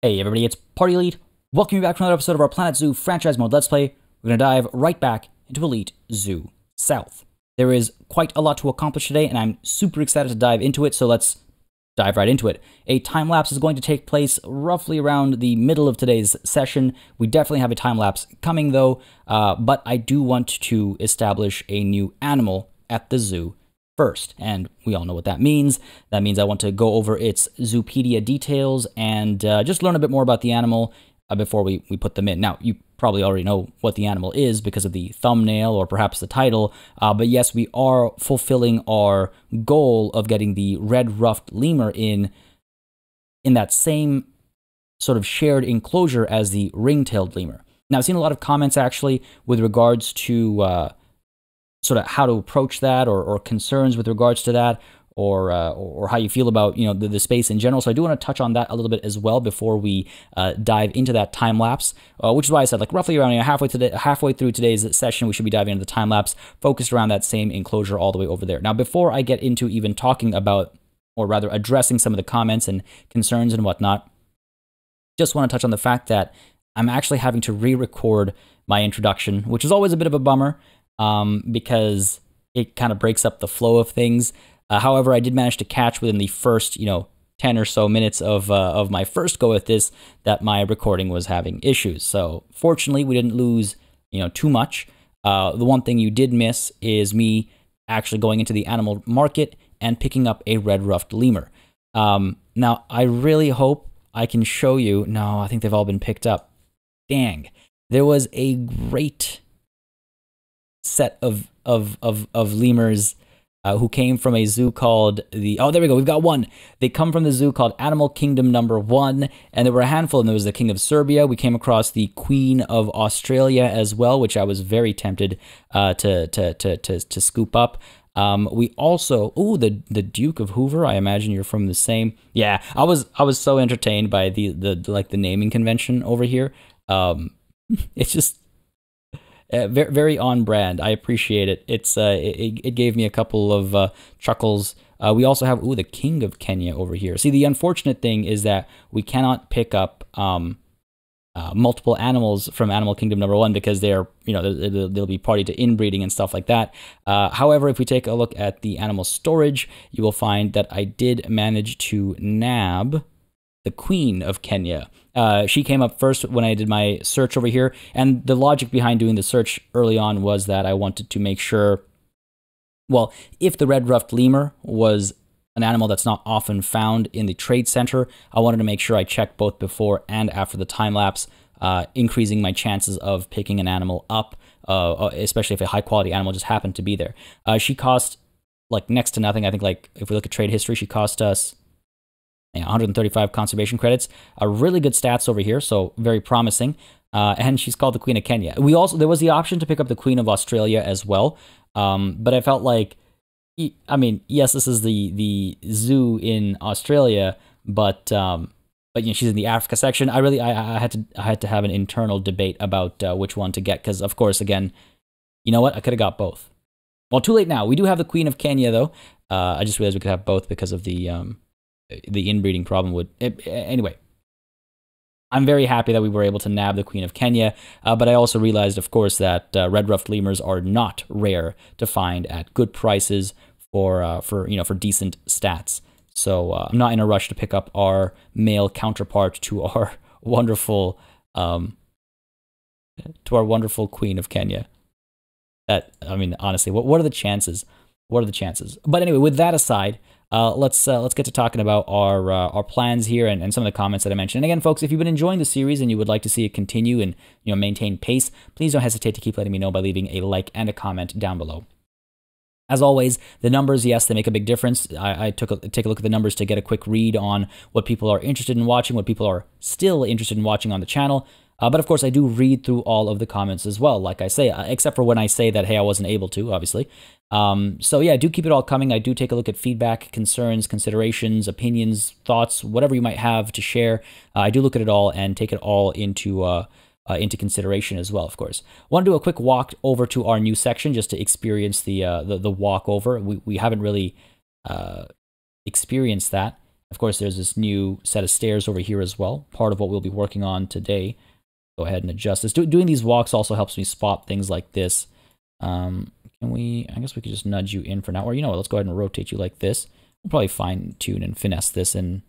Hey everybody, it's Party Elite. Welcome you back to another episode of our Planet Zoo franchise mode Let's Play. We're going to dive right back into Elite Zoo South. There is quite a lot to accomplish today, and I'm super excited to dive into it, so let's dive right into it. A time lapse is going to take place roughly around the middle of today's session. We definitely have a time lapse coming though, but I do want to establish a new animal at the zoo first, and we all know what that means. That means I want to go over its Zoopedia details and just learn a bit more about the animal before we put them in. Now, you probably already know what the animal is because of the thumbnail or perhaps the title, but yes, we are fulfilling our goal of getting the red ruffed lemur in that same sort of shared enclosure as the ring-tailed lemur. Now, I've seen a lot of comments actually with regards to sort of how to approach that, or concerns with regards to that, or how you feel about the space in general. So I do want to touch on that a little bit as well before we dive into that time lapse, which is why I said like roughly around halfway through today's session we should be diving into the time lapse, focused around that same enclosure all the way over there. Now, before I get into even talking about, or rather addressing some of the comments and concerns and whatnot, just want to touch on the fact that I'm actually having to re-record my introduction, which is always a bit of a bummer. Because it kind of breaks up the flow of things. However, I did manage to catch within the first, 10 or so minutes of my first go at this that my recording was having issues. So fortunately, we didn't lose, too much. The one thing you did miss is me actually going into the animal market and picking up a red ruffed lemur. Now, I really hope I can show you. No, I think they've all been picked up. Dang. There was a great set of lemurs who came from a zoo called there we go, we've got one. They come from the zoo called Animal Kingdom number 1, and there were a handful, and there was the King of Serbia. We came across the Queen of Australia as well, which I was very tempted to scoop up. We also, the Duke of Hoover. I imagine you're from the same. Yeah, I was so entertained by the naming convention over here. It's just very, very on brand. I appreciate it. It gave me a couple of chuckles. We also have the King of Kenya over here. See, the unfortunate thing is that we cannot pick up multiple animals from Animal Kingdom number 1 because they're they'll be party to inbreeding and stuff like that. However, if we take a look at the animal storage, you will find that I did manage to nab the Queen of Kenya. She came up first when I did my search over here, and the logic behind doing the search early on was that I wanted to make sure, well, if the red ruffed lemur was an animal that's not often found in the trade center, I wanted to make sure I checked both before and after the time lapse, increasing my chances of picking an animal up, especially if a high quality animal just happened to be there. She cost like next to nothing. I think like if we look at trade history, she cost us 135 conservation credits. Really good stats over here, so very promising. And she's called the Queen of Kenya. There was the option to pick up the Queen of Australia as well, but I felt like, I mean, yes, this is the zoo in Australia, but she's in the Africa section. I had to have an internal debate about which one to get, because of course, again, you know what, I could have got both. Well, too late now. We do have the Queen of Kenya though. I just realized we could have both because of the inbreeding problem anyway. I'm very happy that we were able to nab the Queen of Kenya, but I also realized, of course, that red ruffed lemurs are not rare to find at good prices for decent stats. So I'm not in a rush to pick up our male counterpart to our wonderful Queen of Kenya. Honestly, what are the chances? What are the chances? But anyway, with that aside, let's get to talking about our plans here and some of the comments that I mentioned. And again, folks, if you've been enjoying the series and you would like to see it continue and maintain pace, please don't hesitate to keep letting me know by leaving a like and a comment down below. As always, the numbers, yes, they make a big difference. I take a look at the numbers to get a quick read on what people are interested in watching, what people are still interested in watching on the channel. But of course, I do read through all of the comments as well, like I say, except for when I say that, hey, I wasn't able to, obviously. So yeah, do keep it all coming. I do take a look at feedback, concerns, considerations, opinions, thoughts, whatever you might have to share. I do look at it all and take it all into consideration as well, of course. I want to do a quick walk over to our new section just to experience the walk over. We haven't really experienced that. Of course, there's this new set of stairs over here as well, part of what we'll be working on today. Go ahead and adjust this. Doing these walks also helps me spot things like this. Can we, I guess we could just nudge you in for now. Or you know what, let's go ahead and rotate you like this. We'll probably fine tune and finesse this in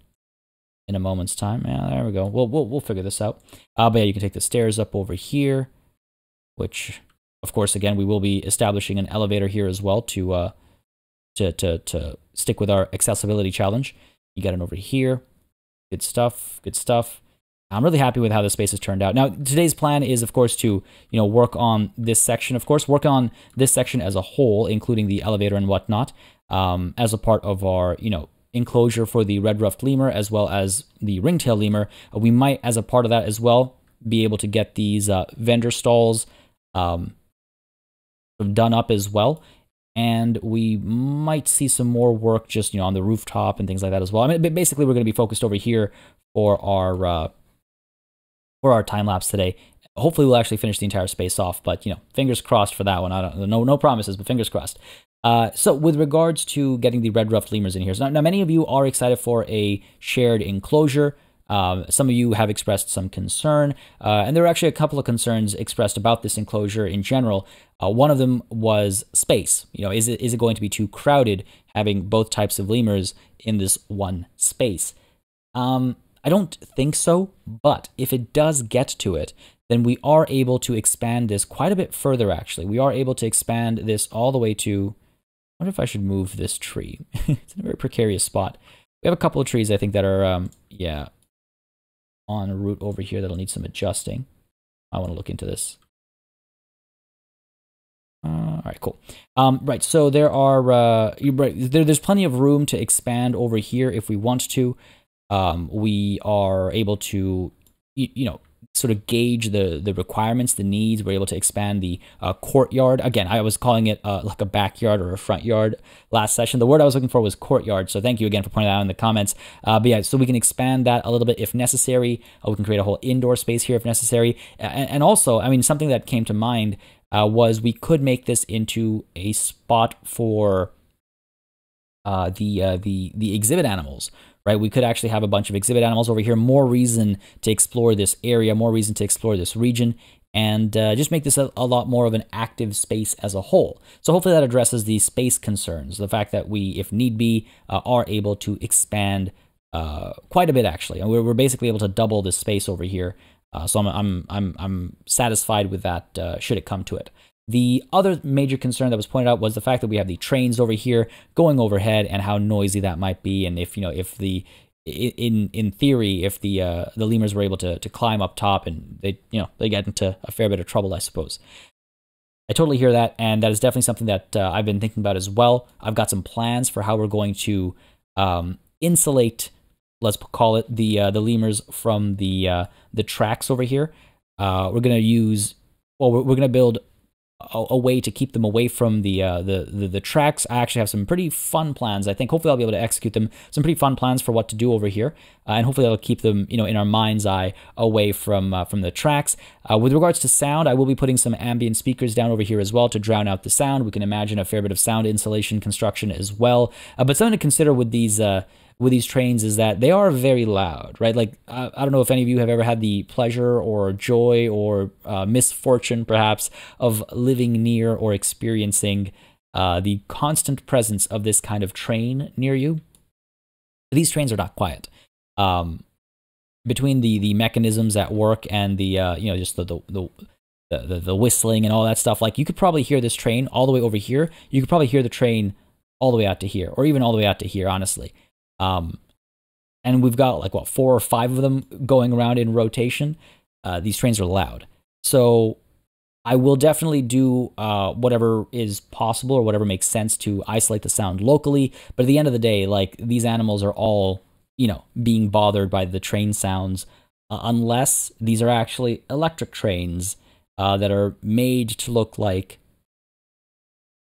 a moment's time. Yeah, there we go. We'll figure this out. But yeah, you can take the stairs up over here, which, of course, again, we will be establishing an elevator here as well to stick with our accessibility challenge. You got it over here. Good stuff. Good stuff. I'm really happy with how this space has turned out. Now, today's plan is, of course, to work on this section. Of course, work on this section as a whole, including the elevator and whatnot, as a part of our enclosure for the red ruffed lemur as well as the ringtail lemur. We might, as a part of that as well, be able to get these vendor stalls done up as well. And we might see some more work just on the rooftop and things like that as well. I mean, basically, we're going to be focused over here for our time lapse today. Hopefully, we'll actually finish the entire space off. But fingers crossed for that one. I don't know, no promises, but fingers crossed. So with regards to getting the red ruffed lemurs in here, so now many of you are excited for a shared enclosure. Some of you have expressed some concern, and there are actually a couple of concerns expressed about this enclosure in general. One of them was space. Is it going to be too crowded having both types of lemurs in this one space? I don't think so, but if it does get to it, then we are able to expand this quite a bit further, actually. We are able to expand this all the way to... I wonder if I should move this tree. It's in a very precarious spot. We have a couple of trees, I think, that are, on a route over here that'll need some adjusting. I want to look into this. All right, cool. Right, so there are... there's plenty of room to expand over here if we want to. We are able to, sort of gauge the requirements, the needs. We're able to expand the courtyard. Again, I was calling it like a backyard or a front yard last session. The word I was looking for was courtyard, so thank you again for pointing that out in the comments. But yeah, so we can expand that a little bit if necessary. We can create a whole indoor space here if necessary. And also, I mean, something that came to mind was we could make this into a spot for the exhibit animals. Right, we could actually have a bunch of exhibit animals over here. More reason to explore this area, more reason to explore this region, and just make this a lot more of an active space as a whole. So hopefully that addresses the space concerns. The fact that we, if need be, are able to expand quite a bit actually, and we're basically able to double this space over here. So I'm satisfied with that. Should it come to it. The other major concern that was pointed out was the fact that we have the trains over here going overhead and how noisy that might be, and if in theory, if the lemurs were able to climb up top, and they get into a fair bit of trouble, I suppose. I totally hear that, and that is definitely something that I've been thinking about as well. I've got some plans for how we're going to insulate, let's call it, the lemurs from the tracks over here. We're going to use, we're going to build a way to keep them away from the tracks. I actually have some pretty fun plans. I think hopefully I'll be able to execute them. Some pretty fun plans for what to do over here, and hopefully that'll keep them, in our mind's eye away from the tracks. With regards to sound, I will be putting some ambient speakers down over here as well to drown out the sound. We can imagine a fair bit of sound insulation construction as well. But something to consider with these trains is that they are very loud, right? Like, I don't know if any of you have ever had the pleasure or joy or misfortune, perhaps, of living near or experiencing the constant presence of this kind of train near you. These trains are not quiet. Between the mechanisms at work and the just the whistling and all that stuff, like, you could probably hear this train all the way over here. You could probably hear the train all the way out to here, or even all the way out to here, honestly. And we've got like 4 or 5 of them going around in rotation. These trains are loud. So I will definitely do whatever is possible or whatever makes sense to isolate the sound locally. But at the end of the day, like, these animals are all, being bothered by the train sounds, unless these are actually electric trains that are made to look like,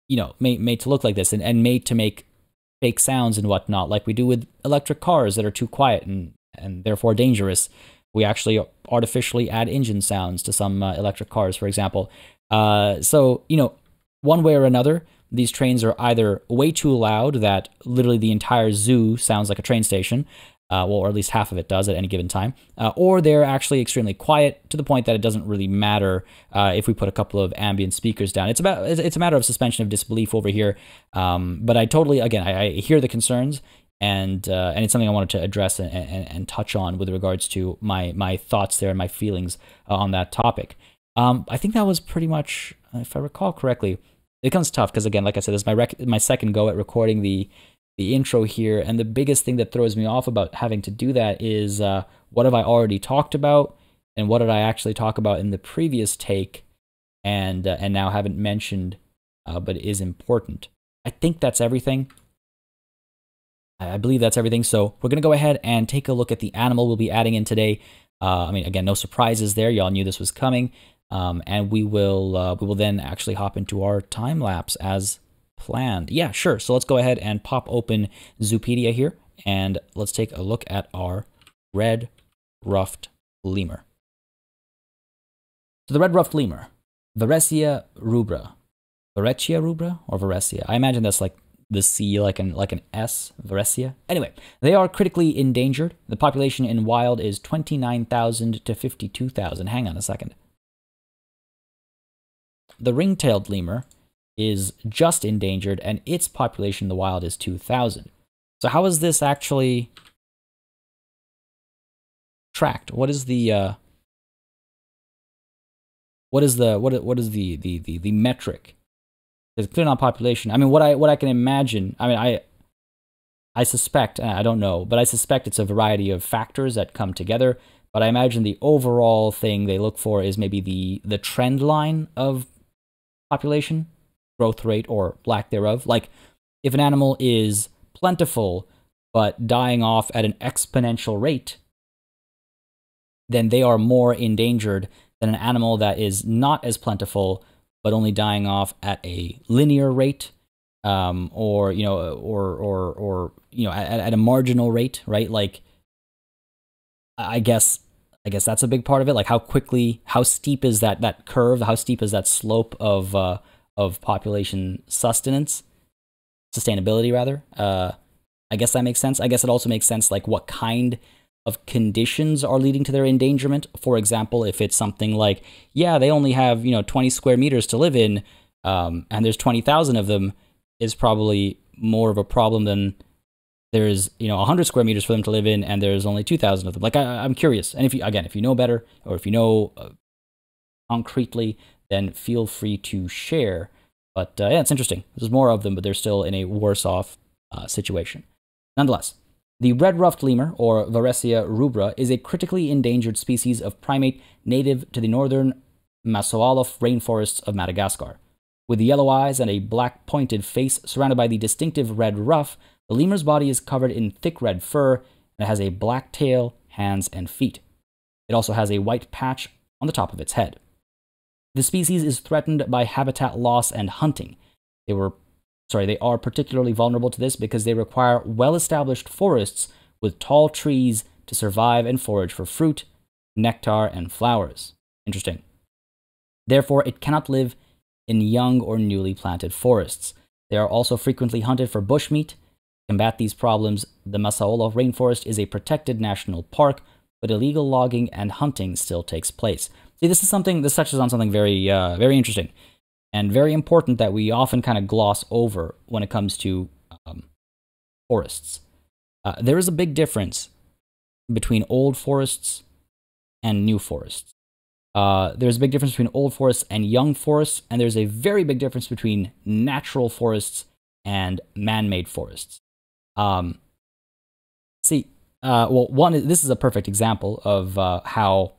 made to look like this, and made to make fake sounds and whatnot, like we do with electric cars that are too quiet and therefore dangerous. We actually artificially add engine sounds to some electric cars, for example. So, one way or another, these trains are either way too loud that literally the entire zoo sounds like a train station, or at least half of it does at any given time, or they're actually extremely quiet to the point that it doesn't really matter if we put a couple of ambient speakers down. It's a matter of suspension of disbelief over here. But I totally, again, I hear the concerns, and it's something I wanted to address and touch on with regards to my thoughts there and my feelings on that topic. I think that was pretty much, if I recall correctly. It becomes tough because, again, like I said, this is my second go at recording the intro here, and the biggest thing that throws me off about having to do that is what have I already talked about, and what did I actually talk about in the previous take, and now haven't mentioned, but is important. I think that's everything. I believe that's everything. So we're gonna go ahead and take a look at the animal we'll be adding in today. I mean, again, no surprises there. Y'all knew this was coming, and we will then actually hop into our time lapse as planned. Yeah, sure. So let's go ahead and pop open Zoopedia here, and let's take a look at our red ruffed lemur. So the red ruffed lemur, Varesia rubra. Varesia rubra or Varesia? I imagine that's like the C, like an S, Varesia. Anyway, they are critically endangered. The population in wild is 29,000 to 52,000. Hang on a second. The ring-tailed lemur is just endangered, and its population in the wild is 2,000. So how is this actually tracked? What is the metric? It's clear on population. I mean, what I can imagine. I mean, I suspect, I don't know, but I suspect it's a variety of factors that come together. But I imagine the overall thing they look for is maybe the trend line of population, growth rate, or lack thereof. Like, if an animal is plentiful but dying off at an exponential rate, then they are more endangered than an animal that is not as plentiful but only dying off at a linear rate, or at a marginal rate, right? Like, I guess that's a big part of it. Like, how steep is that curve? How steep is that slope of population sustainability rather? I guess that makes sense. I guess it also makes sense, like, what kind of conditions are leading to their endangerment. For example, if it's something like, yeah, they only have 20 square meters to live in, and there's 20,000 of them, is probably more of a problem than there's 100 square meters for them to live in and there's only 2,000 of them. Like, I'm curious, and if you know better, or if you know concretely, then feel free to share. But yeah, it's interesting. There's more of them, but they're still in a worse off situation. Nonetheless, the red-ruffed lemur, or Varesia rubra, is a critically endangered species of primate native to the northern Masoalov rainforests of Madagascar. With yellow eyes and a black pointed face surrounded by the distinctive red ruff, the lemur's body is covered in thick red fur, and it has a black tail, hands, and feet. It also has a white patch on the top of its head. The species is threatened by habitat loss and hunting. They are particularly vulnerable to this because they require well-established forests with tall trees to survive and forage for fruit, nectar, and flowers. Interesting. Therefore, it cannot live in young or newly planted forests. They are also frequently hunted for bushmeat. To combat these problems, the Masaola rainforest is a protected national park, but illegal logging and hunting still takes place. See, this touches on something very, very interesting and very important that we often kind of gloss over when it comes to forests. There is a big difference between old forests and new forests. There's a big difference between old forests and young forests, and there's a very big difference between natural forests and man-made forests. This is a perfect example of how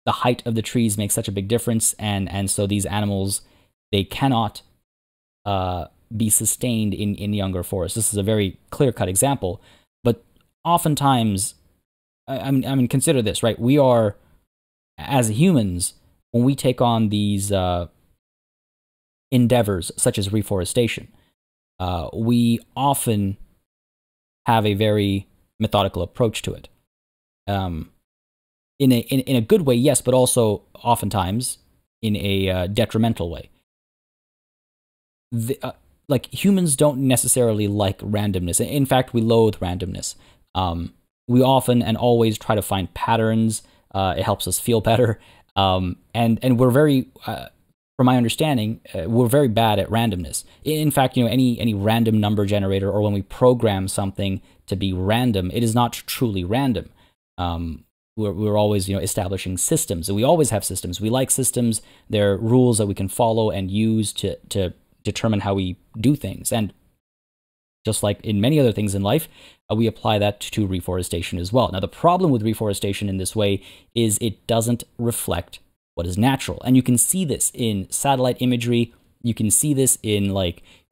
the height of the trees makes such a big difference, and so these animals, they cannot be sustained in younger forests. This is a very clear-cut example, but oftentimes, I mean, consider this, right? We are, as humans, when we take on these endeavors such as reforestation, we often have a very methodical approach to it. In a good way, yes, but also oftentimes in a detrimental way. like humans don't necessarily like randomness. In fact, we loathe randomness. We often and always try to find patterns. It helps us feel better. And we're very, from my understanding, we're very bad at randomness. In fact, any random number generator, or when we program something to be random, it is not truly random. We're always, establishing systems, and we always have systems. We like systems. They're rules that we can follow and use to determine how we do things. And just like in many other things in life, we apply that to reforestation as well. Now, the problem with reforestation in this way is it doesn't reflect what is natural. And you can see this in satellite imagery. You can see this in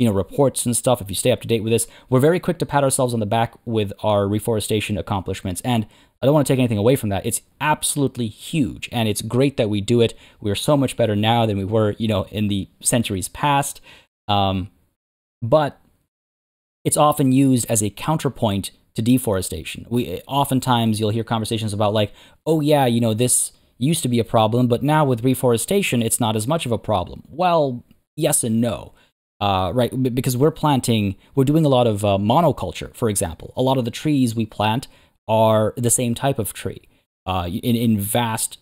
reports and stuff. If you stay up to date with this, we're very quick to pat ourselves on the back with our reforestation accomplishments. And I don't want to take anything away from that. It's absolutely huge. And it's great that we do it. We're so much better now than we were, in the centuries past. But it's often used as a counterpoint to deforestation. Oftentimes you'll hear conversations about like, oh yeah, this used to be a problem, but now with reforestation, it's not as much of a problem. Well, yes and no, right? Because we're doing a lot of monoculture, for example. A lot of the trees we plant are the same type of tree in vast,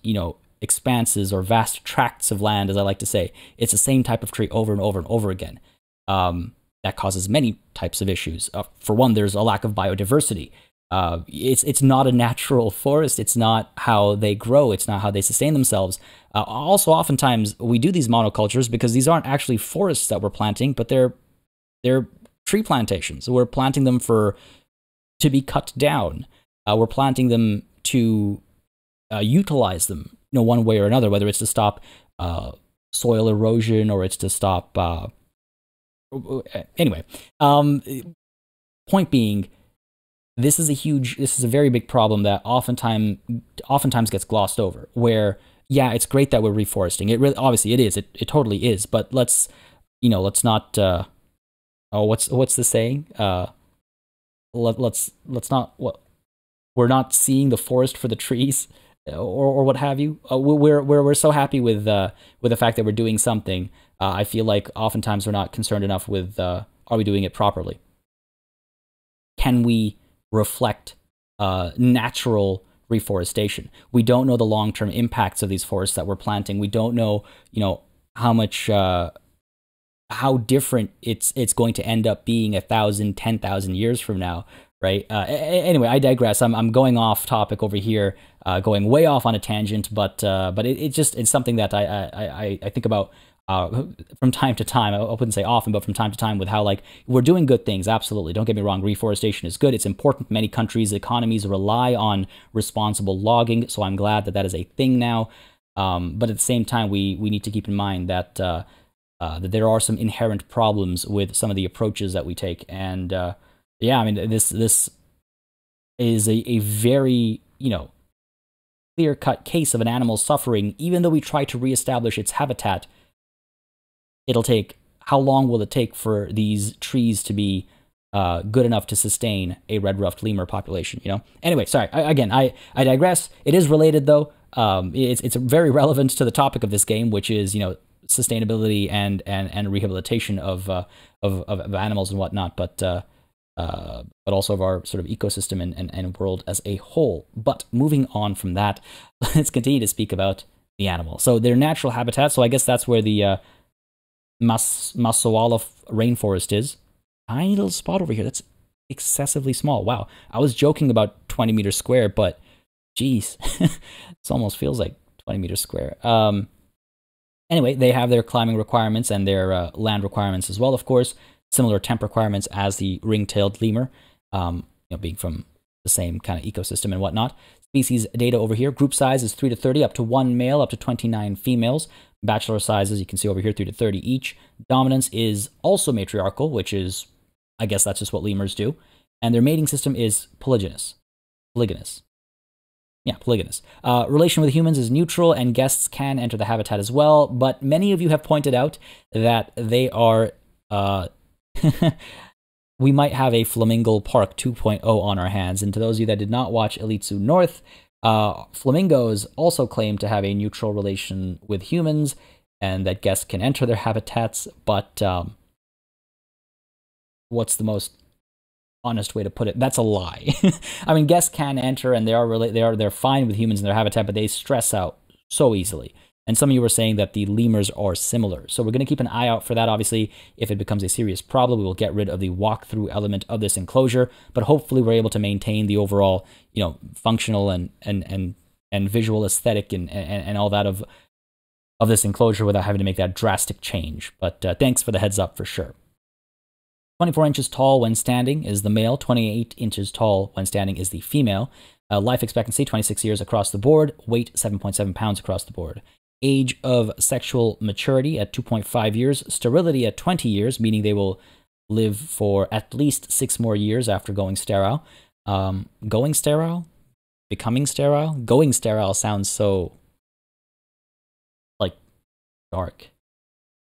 expanses or vast tracts of land, as I like to say. It's the same type of tree over and over and over again. That causes many types of issues. For one, there's a lack of biodiversity. It's not a natural forest. It's not how they grow. It's not how they sustain themselves. Also, oftentimes we do these monocultures because these aren't actually forests that we're planting, but they're tree plantations. We're planting them to be cut down. We're planting them to utilize them, one way or another, whether it's to stop soil erosion or it's to stop. Anyway, point being, this is a very big problem that oftentimes gets glossed over. Where, yeah, it's great that we're reforesting. It really, obviously, it is. It totally is. But let's not. What's the saying? Let's not. What, we're not seeing the forest for the trees, or what have you. We're so happy with the fact that we're doing something. I feel like oftentimes we're not concerned enough with are we doing it properly? Can we reflect natural reforestation? We don't know the long-term impacts of these forests that we're planting. We don't know, how much, how different it's going to end up being 1,000, 10,000 years from now, right? Anyway, I digress. I'm going off topic over here, going way off on a tangent, but it's something that I think about from time to time. I wouldn't say often, but from time to time, with how we're doing good things. Absolutely. Don't get me wrong. Reforestation is good. It's important. Many countries' economies rely on responsible logging. So I'm glad that is a thing now. But at the same time, we need to keep in mind that there are some inherent problems with some of the approaches that we take. And yeah, I mean, this is a very, clear-cut case of an animal suffering. Even though we try to reestablish its habitat, how long will it take for these trees to be good enough to sustain a red-ruffed lemur population, Anyway, sorry, I digress. It is related, though. It's very relevant to the topic of this game, which is, sustainability and rehabilitation of animals and whatnot, but also of our sort of ecosystem and world as a whole. But moving on from that, let's continue to speak about the animal. So their natural habitat, so I guess that's where the Massawa rainforest is. Tiny little spot over here. That's excessively small. Wow. I was joking about 20 meters square, but geez, this almost feels like 20 meters square. Anyway, they have their climbing requirements and their land requirements as well, of course. Similar temp requirements as the ring-tailed lemur, being from the same kind of ecosystem and whatnot. Species data over here. Group size is 3 to 30, up to 1 male, up to 29 females. Bachelor sizes, you can see over here, 3 to 30 each. Dominance is also matriarchal, which is, I guess that's just what lemurs do. And their mating system is polygynous. Yeah, polygynous. Relation with humans is neutral, and guests can enter the habitat as well, but many of you have pointed out that they are... we might have a Flamingo Park 2.0 on our hands, and to those of you that did not watch Elite Zoo North, flamingos also claim to have a neutral relation with humans, and that guests can enter their habitats, but what's the most honest way to put it? That's a lie. I mean, guests can enter, and they're fine with humans in their habitat, but they stress out so easily. And some of you were saying that the lemurs are similar. So we're going to keep an eye out for that. Obviously, if it becomes a serious problem, we will get rid of the walkthrough element of this enclosure. But hopefully, we're able to maintain the overall, functional and visual aesthetic and all that of this enclosure without having to make that drastic change. But thanks for the heads up for sure. 24 inches tall when standing is the male. 28 inches tall when standing is the female. Life expectancy, 26 years across the board. Weight, 7.7 pounds across the board. Age of sexual maturity at 2.5 years. Sterility at 20 years, meaning they will live for at least 6 more years after going sterile. Going sterile? Becoming sterile? Going sterile sounds so, dark.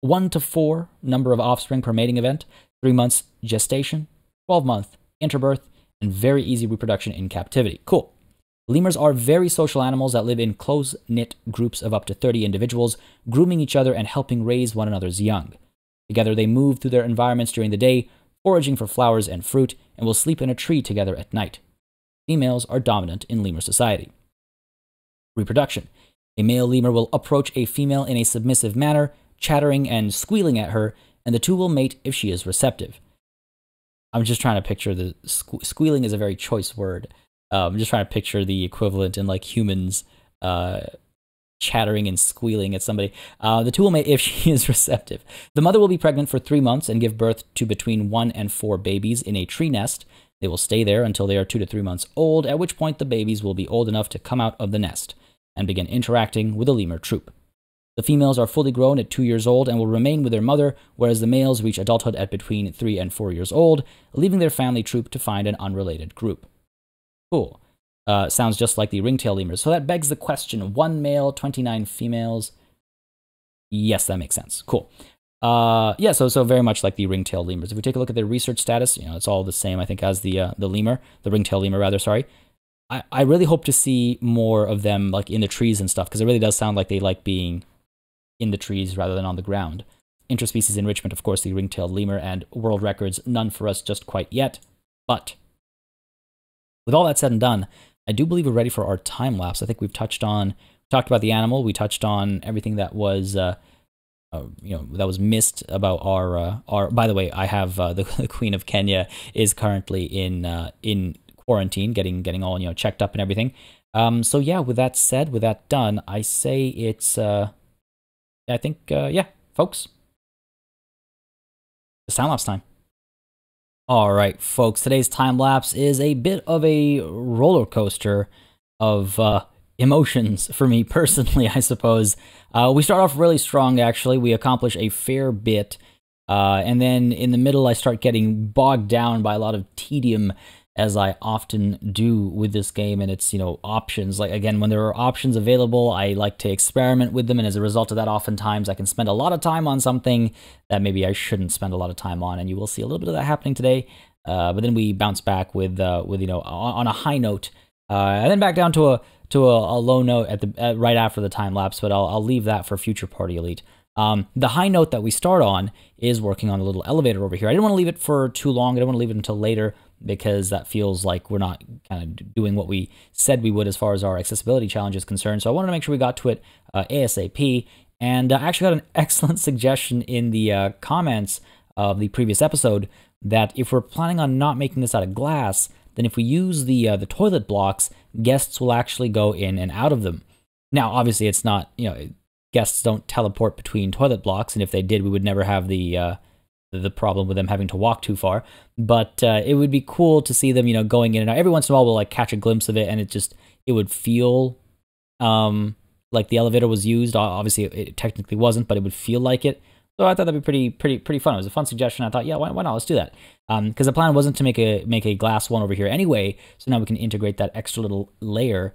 1 to 4 number of offspring per mating event. 3 months gestation. 12-month interbirth. And very easy reproduction in captivity. Cool. Lemurs are very social animals that live in close-knit groups of up to 30 individuals, grooming each other and helping raise one another's young. Together, they move through their environments during the day, foraging for flowers and fruit, and will sleep in a tree together at night. Females are dominant in lemur society. Reproduction. A male lemur will approach a female in a submissive manner, chattering and squealing at her, and the two will mate if she is receptive. I'm just trying to picture the squealing is a very choice word. I'm just trying to picture the equivalent in humans chattering and squealing at somebody. The two will mate if she is receptive. The mother will be pregnant for 3 months and give birth to between 1 and 4 babies in a tree nest. They will stay there until they are 2 to 3 months old, at which point the babies will be old enough to come out of the nest and begin interacting with the lemur troop. The females are fully grown at 2 years old and will remain with their mother, whereas the males reach adulthood at between 3 and 4 years old, leaving their family troop to find an unrelated group. Cool. Sounds just like the ringtail lemurs. So that begs the question, 1 male, 29 females. Yes, that makes sense. Cool. Yeah, so very much like the ringtail lemurs. If we take a look at their research status, it's all the same, I think, as the ringtail lemur, rather, sorry. I really hope to see more of them in the trees and stuff, because it really does sound like they like being in the trees rather than on the ground. Interspecies enrichment, of course, the ring-tailed lemur, and world records, none for us just quite yet. But with all that said and done, I do believe we're ready for our time lapse. I think we've talked about the animal, we touched on everything that was that was missed about our. By the way, I have the Queen of Kenya is currently in quarantine, getting all checked up and everything. So yeah, with that said, with that done, I say it's I think yeah, folks, it's time lapse time. All right, folks, today's time lapse is a bit of a roller coaster of emotions for me personally, I suppose. We start off really strong, actually. We accomplish a fair bit, and then in the middle, I start getting bogged down by a lot of tedium, as I often do with this game, and it's, options. Again, when there are options available, I like to experiment with them, and as a result of that, oftentimes I can spend a lot of time on something that maybe I shouldn't spend a lot of time on, and you will see a little bit of that happening today. But then we bounce back with on a high note, and then back down to a low note right after the time lapse. But I'll leave that for future Party Elite. The high note that we start on is working on a little elevator over here. I didn't want to leave it for too long. I don't want to leave it until later, because that feels like we're not kind of doing what we said we would as far as our accessibility challenge is concerned. So I wanted to make sure we got to it ASAP. And I actually got an excellent suggestion in the comments of the previous episode that if we're planning on not making this out of glass, then if we use the toilet blocks, guests will actually go in and out of them. Now, obviously, it's not, guests don't teleport between toilet blocks, and if they did, we would never have the problem with them having to walk too far. But it would be cool to see them, going in and out. Every once in a while, we'll catch a glimpse of it, and it would feel like the elevator was used. Obviously, it technically wasn't, but it would feel like it. So I thought that'd be pretty fun. It was a fun suggestion. I thought, yeah, why not? Let's do that. Because the plan wasn't to make a glass one over here anyway. So now we can integrate that extra little layer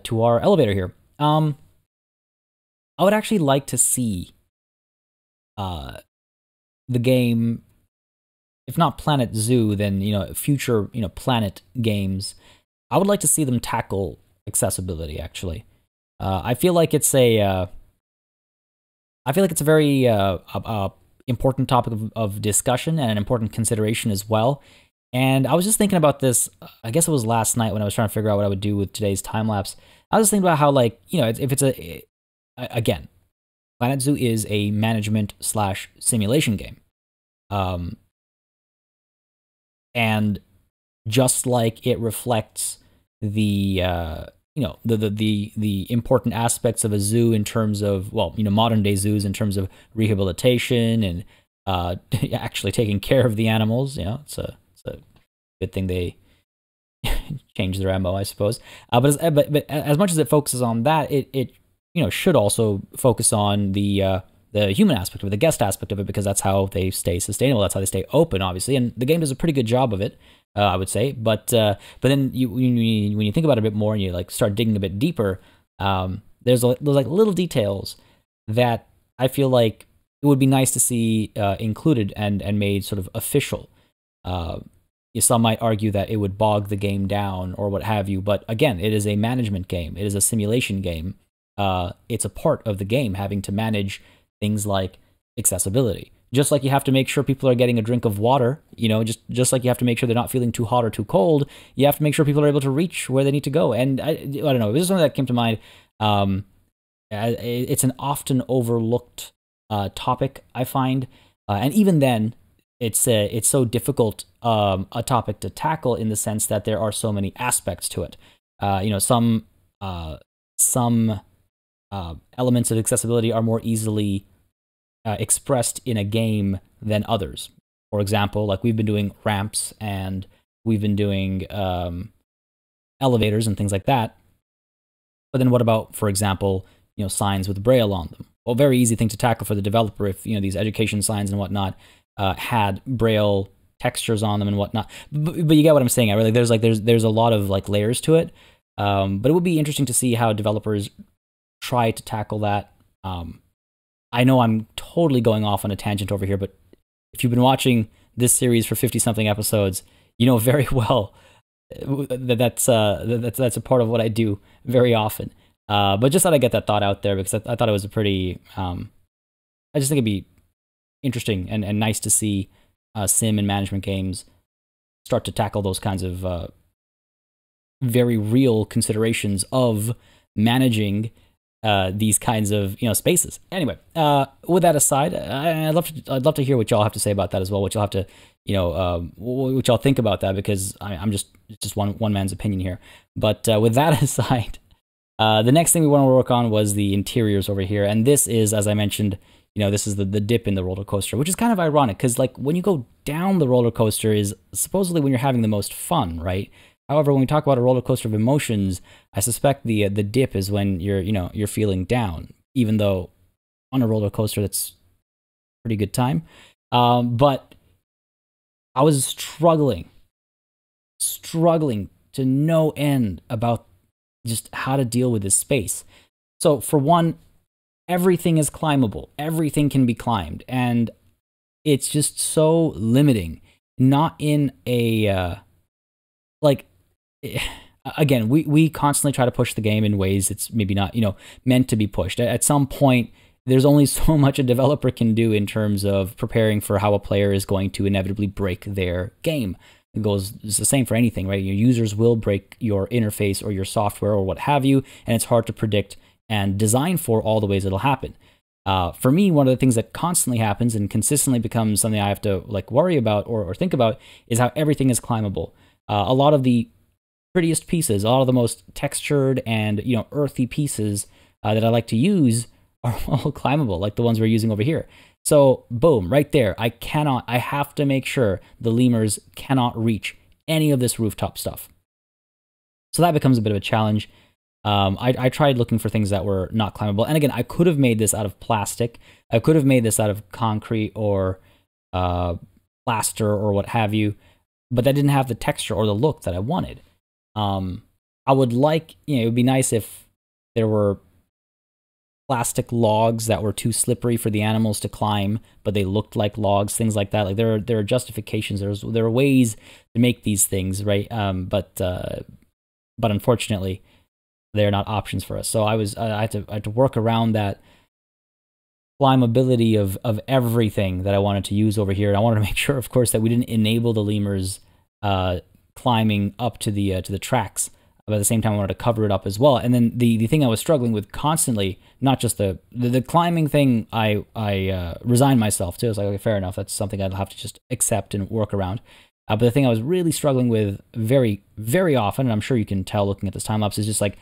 to our elevator here. I would actually like to see the game, if not Planet Zoo, then future Planet games. I would like to see them tackle accessibility. Actually, I feel like it's a very important topic of discussion and an important consideration as well. And I was just thinking about this, I guess it was last night when I was trying to figure out what I would do with today's time lapse. I was thinking about how, like, you know, if it's again, Planet Zoo is a management / simulation game. And just like it reflects the you know, the important aspects of a zoo in terms of, well, you know, modern day zoos in terms of rehabilitation and actually taking care of the animals. You know, it's a good thing they change their MO, I suppose. But as much as it focuses on that, it you know, should also focus on the human aspect of it, the guest aspect of it, because that's how they stay sustainable. That's how they stay open, obviously. And the game does a pretty good job of it, I would say. But then when you think about it a bit more and you like start digging a bit deeper, there's like little details that I feel like it would be nice to see included and made sort of official. Some might argue that it would bog the game down or what have you, but again, it is a management game. It is a simulation game. It's a part of the game having to manage things like accessibility. Just like you have to make sure people are getting a drink of water, you know, just like you have to make sure they're not feeling too hot or too cold, you have to make sure people are able to reach where they need to go. And I don't know, it was something that came to mind. It's an often overlooked topic, I find. And even then, it's so difficult a topic to tackle in the sense that there are so many aspects to it. You know, some elements of accessibility are more easily expressed in a game than others. For example, like we've been doing ramps and we've been doing elevators and things like that. But then what about, for example, you know, signs with Braille on them? Well, very easy thing to tackle for the developer if, you know, these education signs and whatnot had Braille textures on them and whatnot. But you get what I'm saying. I really there's a lot of like layers to it. But it would be interesting to see how developers try to tackle that. I know I'm totally going off on a tangent over here, but if you've been watching this series for 50-something episodes, you know very well that that's a part of what I do very often. But just thought I'd get that thought out there because I thought it was a pretty. I just think it'd be interesting and nice to see sim and management games start to tackle those kinds of very real considerations of managing these kinds of, you know, spaces. Anyway, with that aside, I'd love to hear what y'all have to say about that as well. What y'all have to, you know, what y'all think about that, because I'm just one man's opinion here. But with that aside, the next thing we want to work on was the interiors over here, and this is, as I mentioned, you know, this is the dip in the roller coaster, which is kind of ironic because like when you go down the roller coaster is supposedly when you're having the most fun, right? However, when we talk about a roller coaster of emotions, I suspect the dip is when you're feeling down, even though on a roller coaster that's a pretty good time. But I was struggling to no end about just how to deal with this space. So for one, everything is climbable. Everything can be climbed, and it's just so limiting. Not in a like. Again, we constantly try to push the game in ways it's maybe not, you know, meant to be pushed. At some point, there's only so much a developer can do in terms of preparing for how a player is going to inevitably break their game. It's the same for anything, right? Your users will break your interface or your software or what have you, and it's hard to predict and design for all the ways it'll happen. For me, one of the things that constantly happens and consistently becomes something I have to like worry about or think about is how everything is climbable. A lot of the prettiest pieces, a lot of the most textured and, you know, earthy pieces that I like to use are all climbable, like the ones we're using over here. So boom, right there, I have to make sure the lemurs cannot reach any of this rooftop stuff. So that becomes a bit of a challenge. I tried looking for things that were not climbable. And again, I could have made this out of plastic. I could have made this out of concrete or plaster or what have you, but that didn't have the texture or the look that I wanted. I would like, you know, it would be nice if there were plastic logs that were too slippery for the animals to climb, but they looked like logs, things like that. Like there are justifications. There are ways to make these things, right? But unfortunately, they're not options for us. So I had to work around that climbability of everything that I wanted to use over here. And I wanted to make sure, of course, that we didn't enable the lemurs climbing up to the tracks. But at the same time, I wanted to cover it up as well. And then the thing I was struggling with constantly, not just the climbing thing, I resigned myself to. I was like, okay, fair enough. That's something I'd have to just accept and work around. But the thing I was really struggling with very, very often, and I'm sure you can tell looking at this time lapse, is just like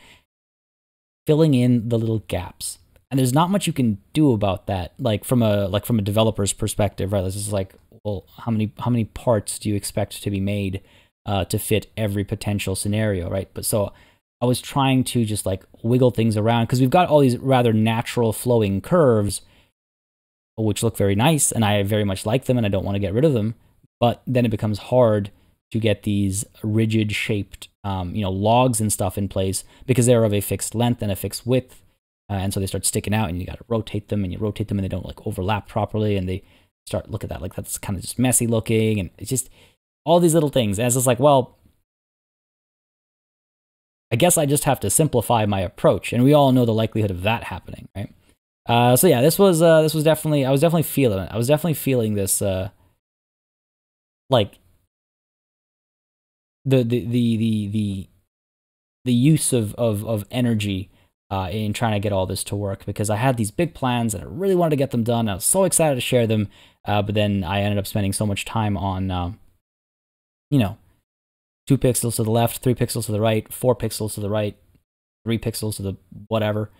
filling in the little gaps. And there's not much you can do about that, like from a developer's perspective, right? It's just like, well, how many parts do you expect to be made to fit every potential scenario, right? But so I was trying to just like wiggle things around because we've got all these rather natural flowing curves, which look very nice, and I very much like them, and I don't want to get rid of them. But then it becomes hard to get these rigid shaped, logs and stuff in place because they're of a fixed length and a fixed width. And so they start sticking out, and you got to rotate them, and you rotate them, and they don't like overlap properly, and they start, look at that, like that's kind of just messy looking, and it's just all these little things. And it's just like, well, I guess I just have to simplify my approach, and we all know the likelihood of that happening, right? So yeah, this was definitely, I was definitely feeling it. I was definitely feeling this, like the use of energy in trying to get all this to work, because I had these big plans and I really wanted to get them done. I was so excited to share them, but then I ended up spending so much time on, 2 pixels to the left, 3 pixels to the right, 4 pixels to the right, 3 pixels to the whatever,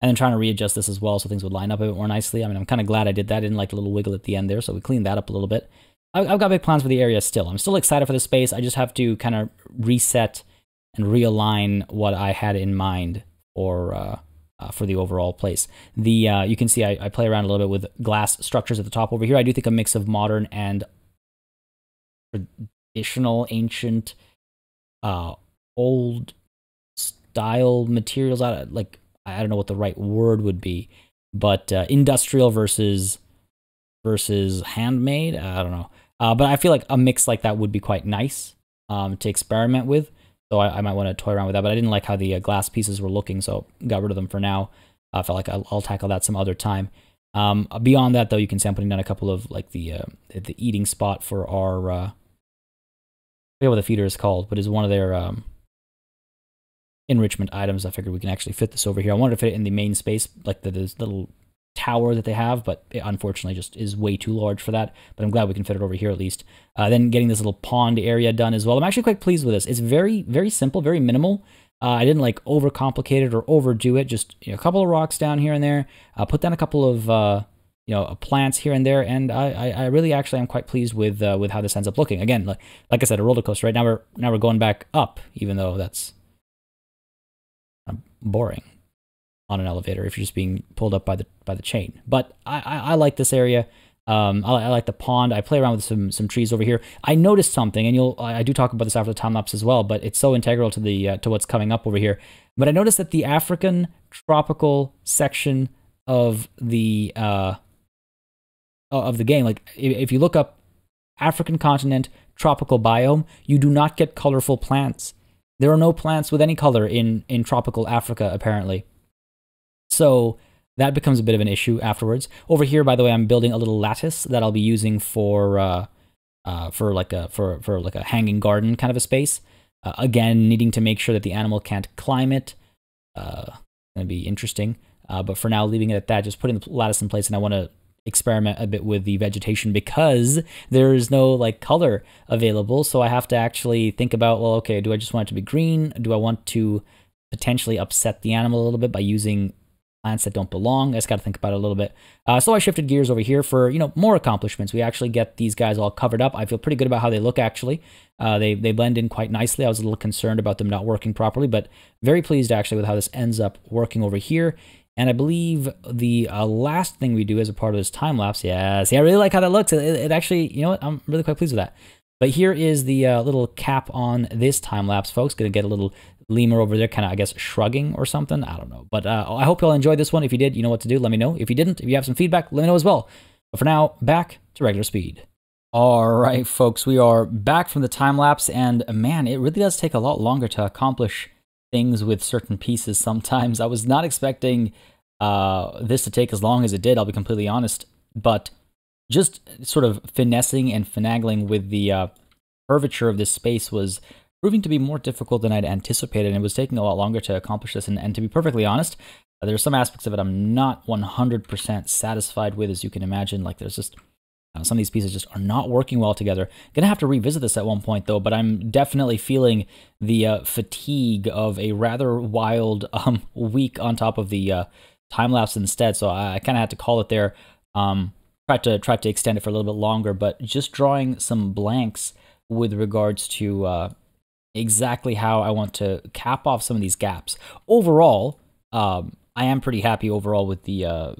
and then trying to readjust this as well so things would line up a bit more nicely. I mean, I'm kind of glad I did that. I didn't like a little wiggle at the end there, so we cleaned that up a little bit. I've got big plans for the area still. I'm still excited for the space. I just have to kind of reset and realign what I had in mind for the overall place. You can see I play around a little bit with glass structures at the top over here. I do think a mix of modern and traditional, ancient, old style materials. I don't know what the right word would be, but industrial versus handmade. I don't know. But I feel like a mix like that would be quite nice to experiment with. So I might want to toy around with that. But I didn't like how the glass pieces were looking, so got rid of them for now. I felt like I'll tackle that some other time. Beyond that, though, you can see I'm putting down a couple of like the eating spot for our I forget what the feeder is called, but is one of their enrichment items. I figured we can actually fit this over here. I wanted to fit it in the main space, like this little tower that they have, but it unfortunately just is way too large for that. But I'm glad we can fit it over here at least. Then getting this little pond area done as well. I'm actually quite pleased with this. It's very, very simple, very minimal. I didn't like overcomplicate it or overdo it. Just a couple of rocks down here and there. Put down a couple of plants here and there, and I really actually am quite pleased with how this ends up looking. Again, like I said, a roller coaster. Right now we're going back up, even though that's boring on an elevator if you're just being pulled up by the chain. But I like this area. I like the pond. I play around with some trees over here. I noticed something, and I do talk about this after the time lapse as well, but it's so integral to the to what's coming up over here. But I noticed that the African tropical section of the game, like if you look up African continent tropical biome, you do not get colorful plants. There are no plants with any color in tropical Africa, apparently. So that becomes a bit of an issue afterwards. Over here, by the way, I'm building a little lattice that I'll be using for like a hanging garden kind of a space. Again, needing to make sure that the animal can't climb it. Gonna be interesting. But for now, leaving it at that, just putting the lattice in place, and I want to experiment a bit with the vegetation because there is no like color available. So I have to actually think about, well, okay, do I just want it to be green? Do I want to potentially upset the animal a little bit by using plants that don't belong? I just got to think about it a little bit. So I shifted gears over here for, more accomplishments. We actually get these guys all covered up. I feel pretty good about how they look, actually. They blend in quite nicely. I was a little concerned about them not working properly, but very pleased actually with how this ends up working over here. And I believe the last thing we do as a part of this time lapse, yeah, see, I really like how that looks. It actually, you know what, I'm really quite pleased with that. But here is the little cap on this time lapse, folks. Gonna get a little lemur over there, kind of, I guess, shrugging or something. I don't know. But I hope you all enjoyed this one. If you did, you know what to do. Let me know. If you didn't, if you have some feedback, let me know as well. But for now, back to regular speed. All right, folks, we are back from the time lapse, and man, it really does take a lot longer to accomplish things with certain pieces sometimes. I was not expecting this to take as long as it did, I'll be completely honest. But just sort of finessing and finagling with the curvature of this space was proving to be more difficult than I'd anticipated, and it was taking a lot longer to accomplish this. And to be perfectly honest, there's some aspects of it I'm not 100% satisfied with, as you can imagine. Like, there's just some of these pieces just are not working well together. Gonna have to revisit this at one point, though, but I'm definitely feeling the fatigue of a rather wild week on top of the time-lapse instead, so I kind of had to call it there. Tried to extend it for a little bit longer, but just drawing some blanks with regards to exactly how I want to cap off some of these gaps. Overall, I am pretty happy overall with the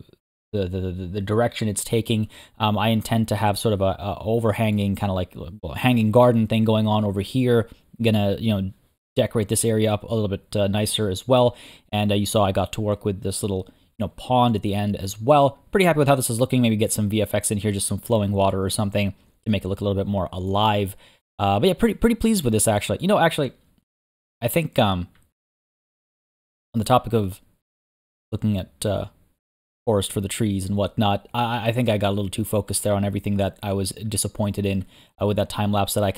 direction it's taking. I intend to have sort of a overhanging kind of like hanging garden thing going on over here. I'm gonna, decorate this area up a little bit nicer as well. And you saw I got to work with this little pond at the end as well. Pretty happy with how this is looking. Maybe get some VFX in here, just some flowing water or something to make it look a little bit more alive. But yeah, pretty pleased with this actually. Actually, I think on the topic of looking at forest for the trees and whatnot, I think I got a little too focused there on everything that I was disappointed in with that time lapse, that I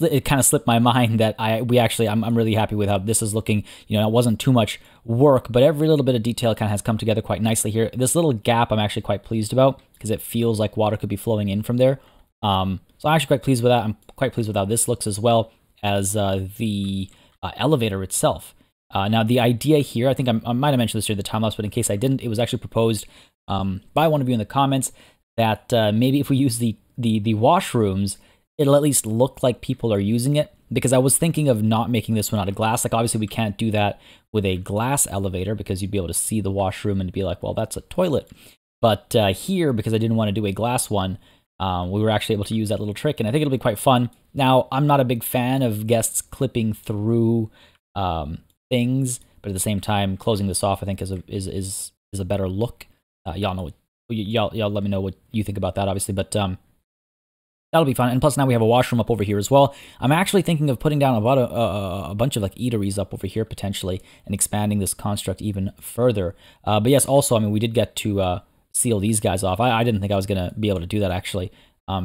it kind of slipped my mind that I'm really happy with how this is looking. It wasn't too much work, but every little bit of detail kind of has come together quite nicely here. This little gap I'm actually quite pleased about because it feels like water could be flowing in from there. So I'm actually quite pleased with that. I'm quite pleased with how this looks, as well as the elevator itself. Now, the idea here, I think I might have mentioned this during the time lapse, but in case I didn't, it was actually proposed by one of you in the comments that maybe if we use the washrooms, it'll at least look like people are using it. Because I was thinking of not making this one out of glass. Like, obviously, we can't do that with a glass elevator because you'd be able to see the washroom and be like, well, that's a toilet. But here, because I didn't want to do a glass one, we were actually able to use that little trick, and I think it'll be quite fun. Now, I'm not a big fan of guests clipping through things, but at the same time, closing this off, I think, is a better look. Y'all let me know what you think about that, obviously, but that'll be fun. And plus, now we have a washroom up over here as well. I'm actually thinking of putting down about a bunch of like eateries up over here potentially, and expanding this construct even further. But yes, also, I mean, we did get to seal these guys off. I didn't think I was gonna be able to do that actually,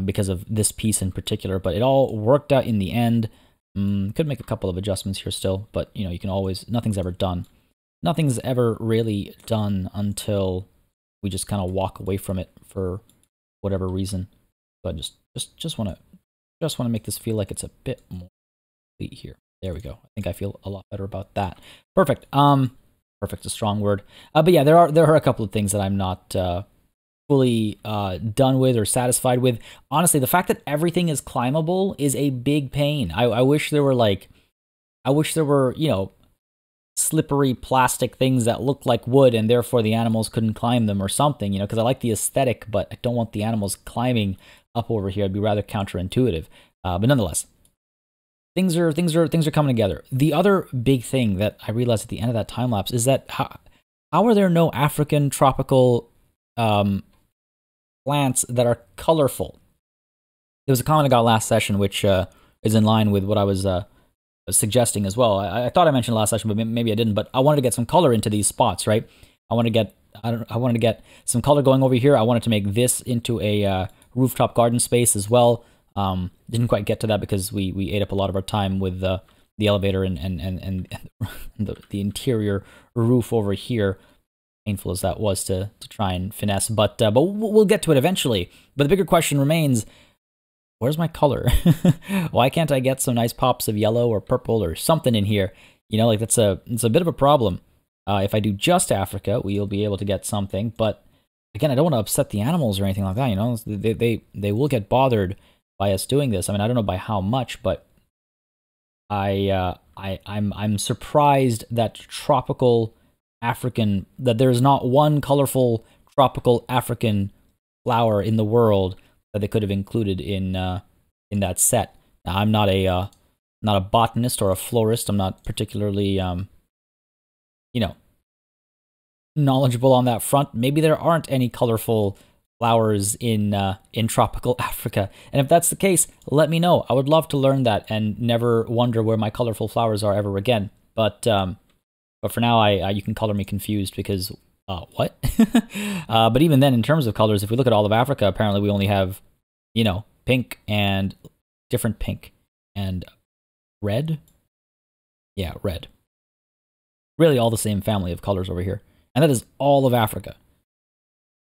because of this piece in particular, but it all worked out in the end. Could make a couple of adjustments here still, but you can always, nothing's ever done. Nothing's ever really done until we just kind of walk away from it for whatever reason. So I just want to make this feel like it's a bit more complete here. There we go. I think I feel a lot better about that. Perfect. Perfect's a strong word. But yeah, there are a couple of things that I'm not fully done with or satisfied with. Honestly, the fact that everything is climbable is a big pain. I wish there were, slippery plastic things that look like wood and therefore the animals couldn't climb them or something, because I like the aesthetic, but I don't want the animals climbing up over here. It'd be rather counterintuitive. But nonetheless, things are coming together. The other big thing that I realized at the end of that time lapse is that how are there no African tropical plants that are colorful? There was a comment I got last session, which is in line with what I was suggesting as well. I thought I mentioned last session, but maybe I didn't. But I wanted to get some color into these spots, right? I wanted to get some color going over here. I wanted to make this into a rooftop garden space as well. Didn't quite get to that because we ate up a lot of our time with the elevator and the interior roof over here. Painful as that was to try and finesse, but we'll get to it eventually. But the bigger question remains: where's my color? Why can't I get some nice pops of yellow or purple or something in here? It's a bit of a problem. If I do just Africa, we'll be able to get something, but again, I don't want to upset the animals or anything like that. They will get bothered by us doing this. I mean, I don't know by how much, but I'm surprised that that there's not one colorful tropical African flower in the world that they could have included in that set. Now, I'm not a botanist or a florist. I'm not particularly knowledgeable on that front. Maybe there aren't any colorful flowers in tropical Africa, and if that's the case, let me know. I would love to learn that and never wonder where my colorful flowers are ever again. But for now, you can color me confused because What? But even then, in terms of colors, if we look at all of Africa, apparently we only have, you know, pink and different pink and red. Yeah, red. Really all the same family of colors over here. And that is all of Africa.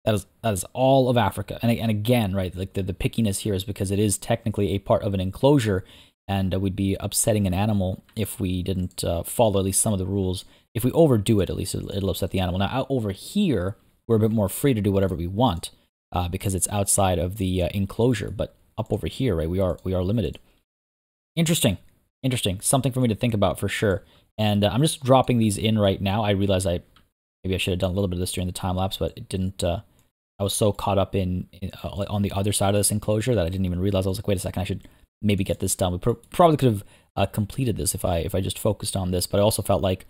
That is all of Africa. And again, right, like the pickiness here is because it is technically a part of an enclosure, and we'd be upsetting an animal if we didn't follow at least some of the rules. If we overdo it, at least it'll upset the animal. Now, out over here, we're a bit more free to do whatever we want because it's outside of the enclosure. But up over here, right, we are limited. Interesting. Something for me to think about for sure. And I'm just dropping these in right now. I realize maybe I should have done a little bit of this during the time lapse, but it didn't. I was so caught up in on the other side of this enclosure that I didn't even realize. I was like, wait a second, I should maybe get this done. We probably could have completed this if I just focused on this. But I also felt like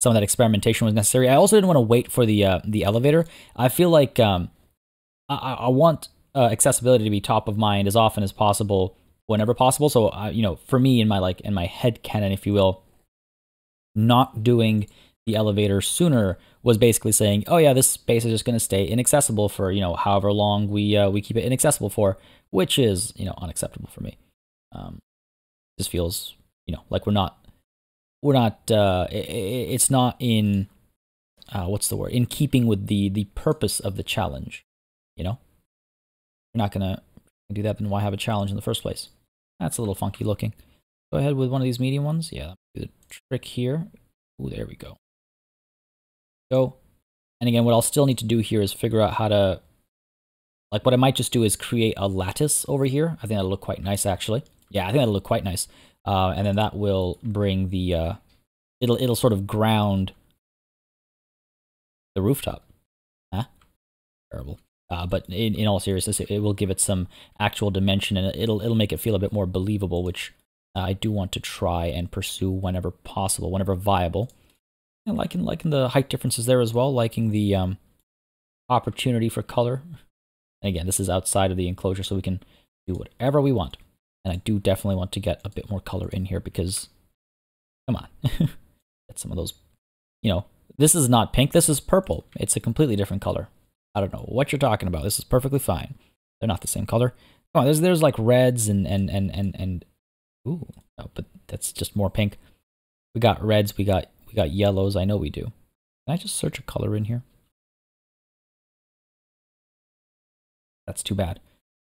some of that experimentation was necessary. I also didn't want to wait for the elevator. I feel like I want accessibility to be top of mind as often as possible, whenever possible. So you know, for me, in my head canon, if you will, not doing the elevator sooner was basically saying, oh yeah, this space is just going to stay inaccessible for, you know, however long we keep it inaccessible for, which is, you know, unacceptable for me. Just feels, you know, like it's not in what's the word, in keeping with the purpose of the challenge. You know, you're not gonna do that, then why have a challenge in the first place? That's a little funky looking. Go ahead with one of these medium ones. Yeah, do the trick here. Ooh, there we go. And again, what I'll still need to do here is figure out how to, like, what I might just do is create a lattice over here. I think that'll look quite nice, actually. Yeah, I think that'll look quite nice. And then that will bring the, it'll sort of ground the rooftop. Huh? Terrible. But in all seriousness, it will give it some actual dimension, and it'll make it feel a bit more believable, which I do want to try and pursue whenever possible, whenever viable. And liking the height differences there as well, liking the opportunity for color. And again, this is outside of the enclosure, so we can do whatever we want. And I do definitely want to get a bit more color in here because, come on, get some of those, you know, this is not pink, this is purple. It's a completely different color. I don't know what you're talking about. This is perfectly fine. They're not the same color. Come on, there's like reds and ooh, no, but that's just more pink. We got reds, we got yellows. I know we do. Can I just search a color in here? That's too bad.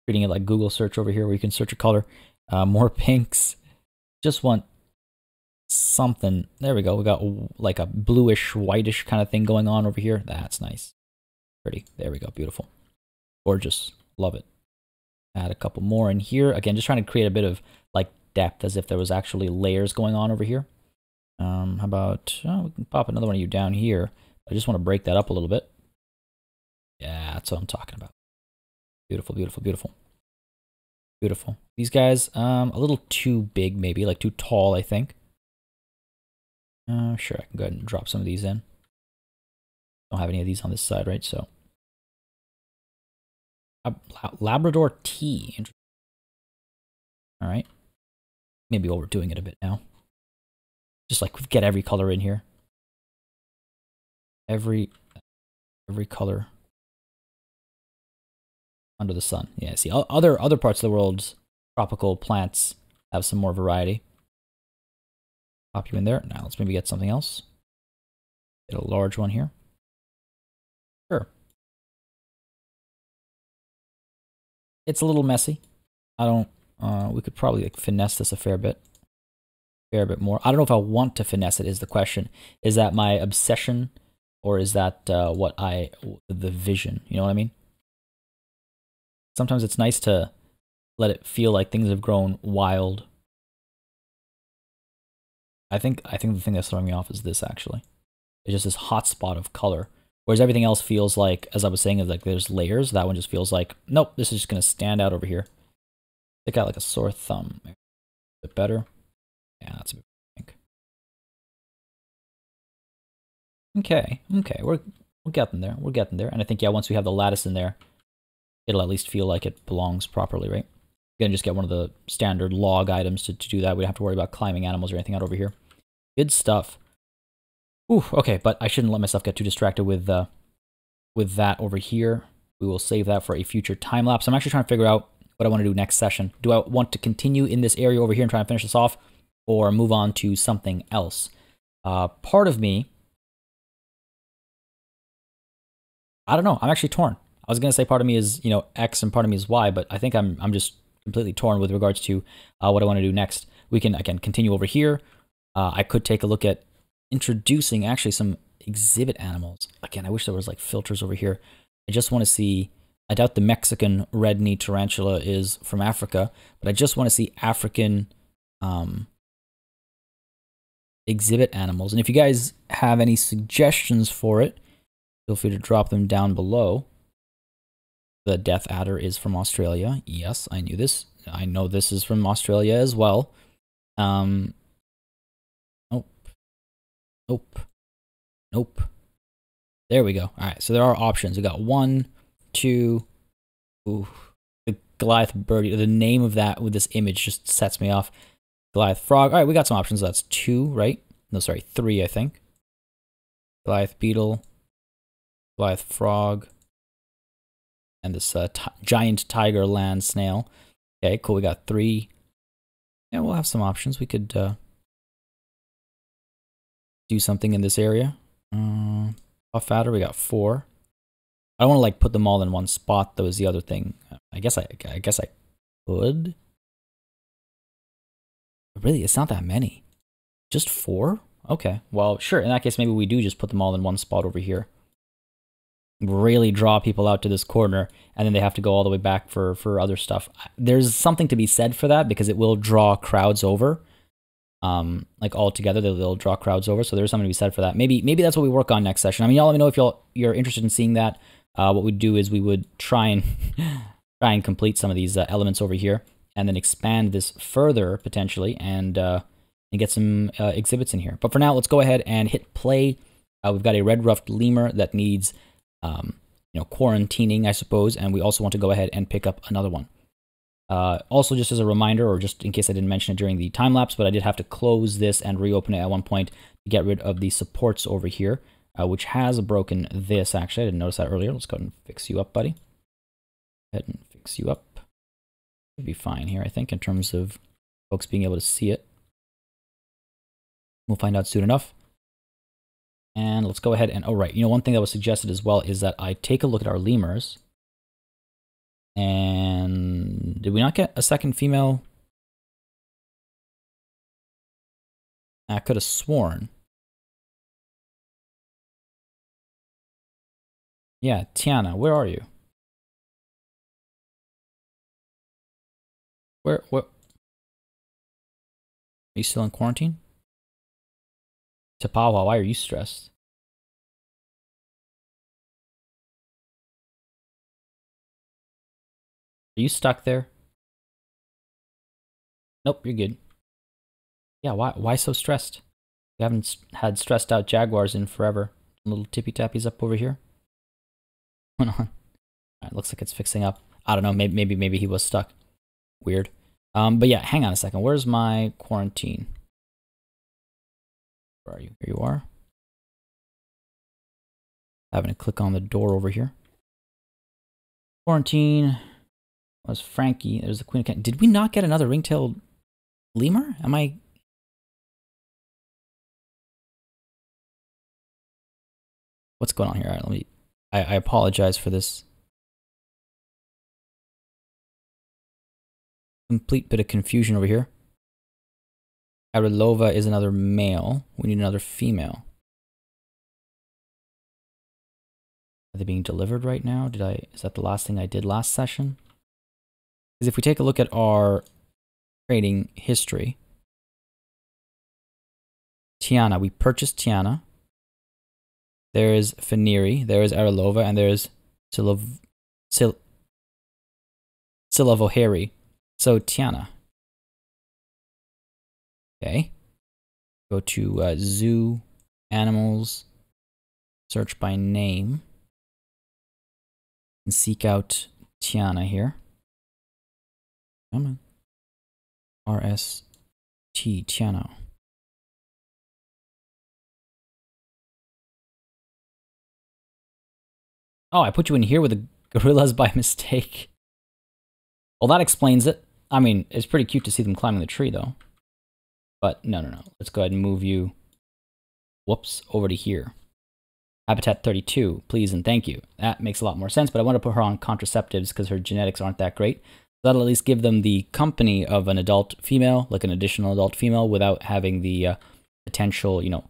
Treating it like Google search over here where you can search a color. More pinks. Just want something. There we go. We got like a bluish, whitish kind of thing going on over here. That's nice. Pretty. There we go. Beautiful. Gorgeous. Love it. Add a couple more in here. Again, just trying to create a bit of like depth as if there was actually layers going on over here. How about, we can pop another one of you down here. I just want to break that up a little bit. Yeah, that's what I'm talking about. Beautiful, beautiful, beautiful. Beautiful. These guys, a little too big maybe, like too tall, I think. Sure, I can go ahead and drop some of these in. Don't have any of these on this side, right? So, Labrador tea. All right. Maybe overdoing it a bit now. Just like get every color in here. Every color under the sun. Yeah, see, other parts of the world's tropical plants have some more variety. Pop you in there. Now let's maybe get something else. Get a large one here. Sure. It's a little messy. I don't. We could probably like finesse this a fair bit more. I don't know if I want to finesse it is the question. Is that my obsession or is that the vision? You know what I mean? Sometimes it's nice to let it feel like things have grown wild. I think the thing that's throwing me off is this actually. It's just this hot spot of color. Whereas everything else feels like, as I was saying, is like there's layers. That one just feels like, nope, this is just gonna stand out over here. Stick out like a sore thumb. A bit better. Yeah, that's a bit pink. Okay, we're getting there. We're getting there. And I think, yeah, once we have the lattice in there, it'll at least feel like it belongs properly, right? You're gonna just get one of the standard log items to do that. We don't have to worry about climbing animals or anything out over here. Good stuff. Ooh, okay, but I shouldn't let myself get too distracted with with that over here. We will save that for a future time lapse. I'm actually trying to figure out what I want to do next session. Do I want to continue in this area over here and try to finish this off, or move on to something else? Part of me, I don't know. I'm actually torn. I was gonna say part of me is, you know, X and part of me is Y, but I think I'm just completely torn with regards to what I want to do next. We can again continue over here. I could take a look at introducing actually some exhibit animals. Again, I wish there was like filters over here. I just want to see. I doubt the Mexican red-knee tarantula is from Africa, but I just want to see African exhibit animals. And if you guys have any suggestions for it, feel free to drop them down below. The death adder is from Australia. Yes, I knew this. I know this is from Australia as well. Nope. Nope. Nope. There we go. All right, so there are options. We got 1, 2. Ooh, the Goliath birdie. The name of that with this image just sets me off. Goliath frog. All right, we got some options. That's 2, right? No, sorry, 3, I think. Goliath beetle, Goliath frog, and this giant tiger land snail. Okay, cool. We got 3. Yeah, we'll have some options. We could do something in this area. Puff adder, we got 4. I don't want to like put them all in one spot though, is the other thing. I guess I could. Really, it's not that many. Just 4? Okay, well, sure. In that case, maybe we do just put them all in one spot over here. Really draw people out to this corner, and then they have to go all the way back for other stuff. There's something to be said for that, because it will draw crowds over. Like all together, they'll draw crowds over. So there's something to be said for that. Maybe that's what we work on next session. I mean, y'all let me know if you're interested in seeing that. What we'd do is we would try and complete some of these elements over here, and then expand this further potentially, and get some exhibits in here. But for now, let's go ahead and hit play. We've got a red-ruffed lemur that needs quarantining, I suppose, and we also want to go ahead and pick up another one. Also, just as a reminder, or just in case I didn't mention it during the time lapse, but I did have to close this and reopen it at one point to get rid of the supports over here, which has broken this. Actually, I didn't notice that earlier. Let's go ahead and fix you up, buddy. Go ahead and fix you up. Should be fine here, I think, in terms of folks being able to see it. We'll find out soon enough. And let's go ahead and, oh right, one thing that was suggested as well is that I take a look at our lemurs. And did we not get a second female? I could have sworn. Yeah, Tiana, where are you? Where? Are you still in quarantine? Tapawa, why are you stressed? Are you stuck there? Nope, you're good. Yeah, why so stressed? You haven't had stressed out jaguars in forever. Little tippy tappies up over here. Hold on. Alright, looks like it's fixing up. I don't know, maybe he was stuck. Weird. But yeah, hang on a second. Where's my quarantine? Where are you? Here you are. Having to click on the door over here. Quarantine. Was Frankie. There's the Queen of Kent. Did we not get another ring-tailed lemur? Am I... What's going on here? All right, let me... I apologize for this complete bit of confusion over here. Arilova is another male. We need another female. Are they being delivered right now? Is that the last thing I did last session? Because if we take a look at our trading history, Tiana, we purchased Tiana. There's Faniri, there's Arilova, and there's Silavoheri. So Tiana. Okay. Go to zoo, animals, search by name, and seek out Tiana here. Come on. RST, Tiano. Oh, I put you in here with the gorillas by mistake. Well, that explains it. I mean, it's pretty cute to see them climbing the tree, though. But no. Let's go ahead and move you, whoops, over to here. Habitat 32, please and thank you. That makes a lot more sense, but I want to put her on contraceptives because her genetics aren't that great. That'll at least give them the company of an adult female, like an additional adult female, without having the potential, you know,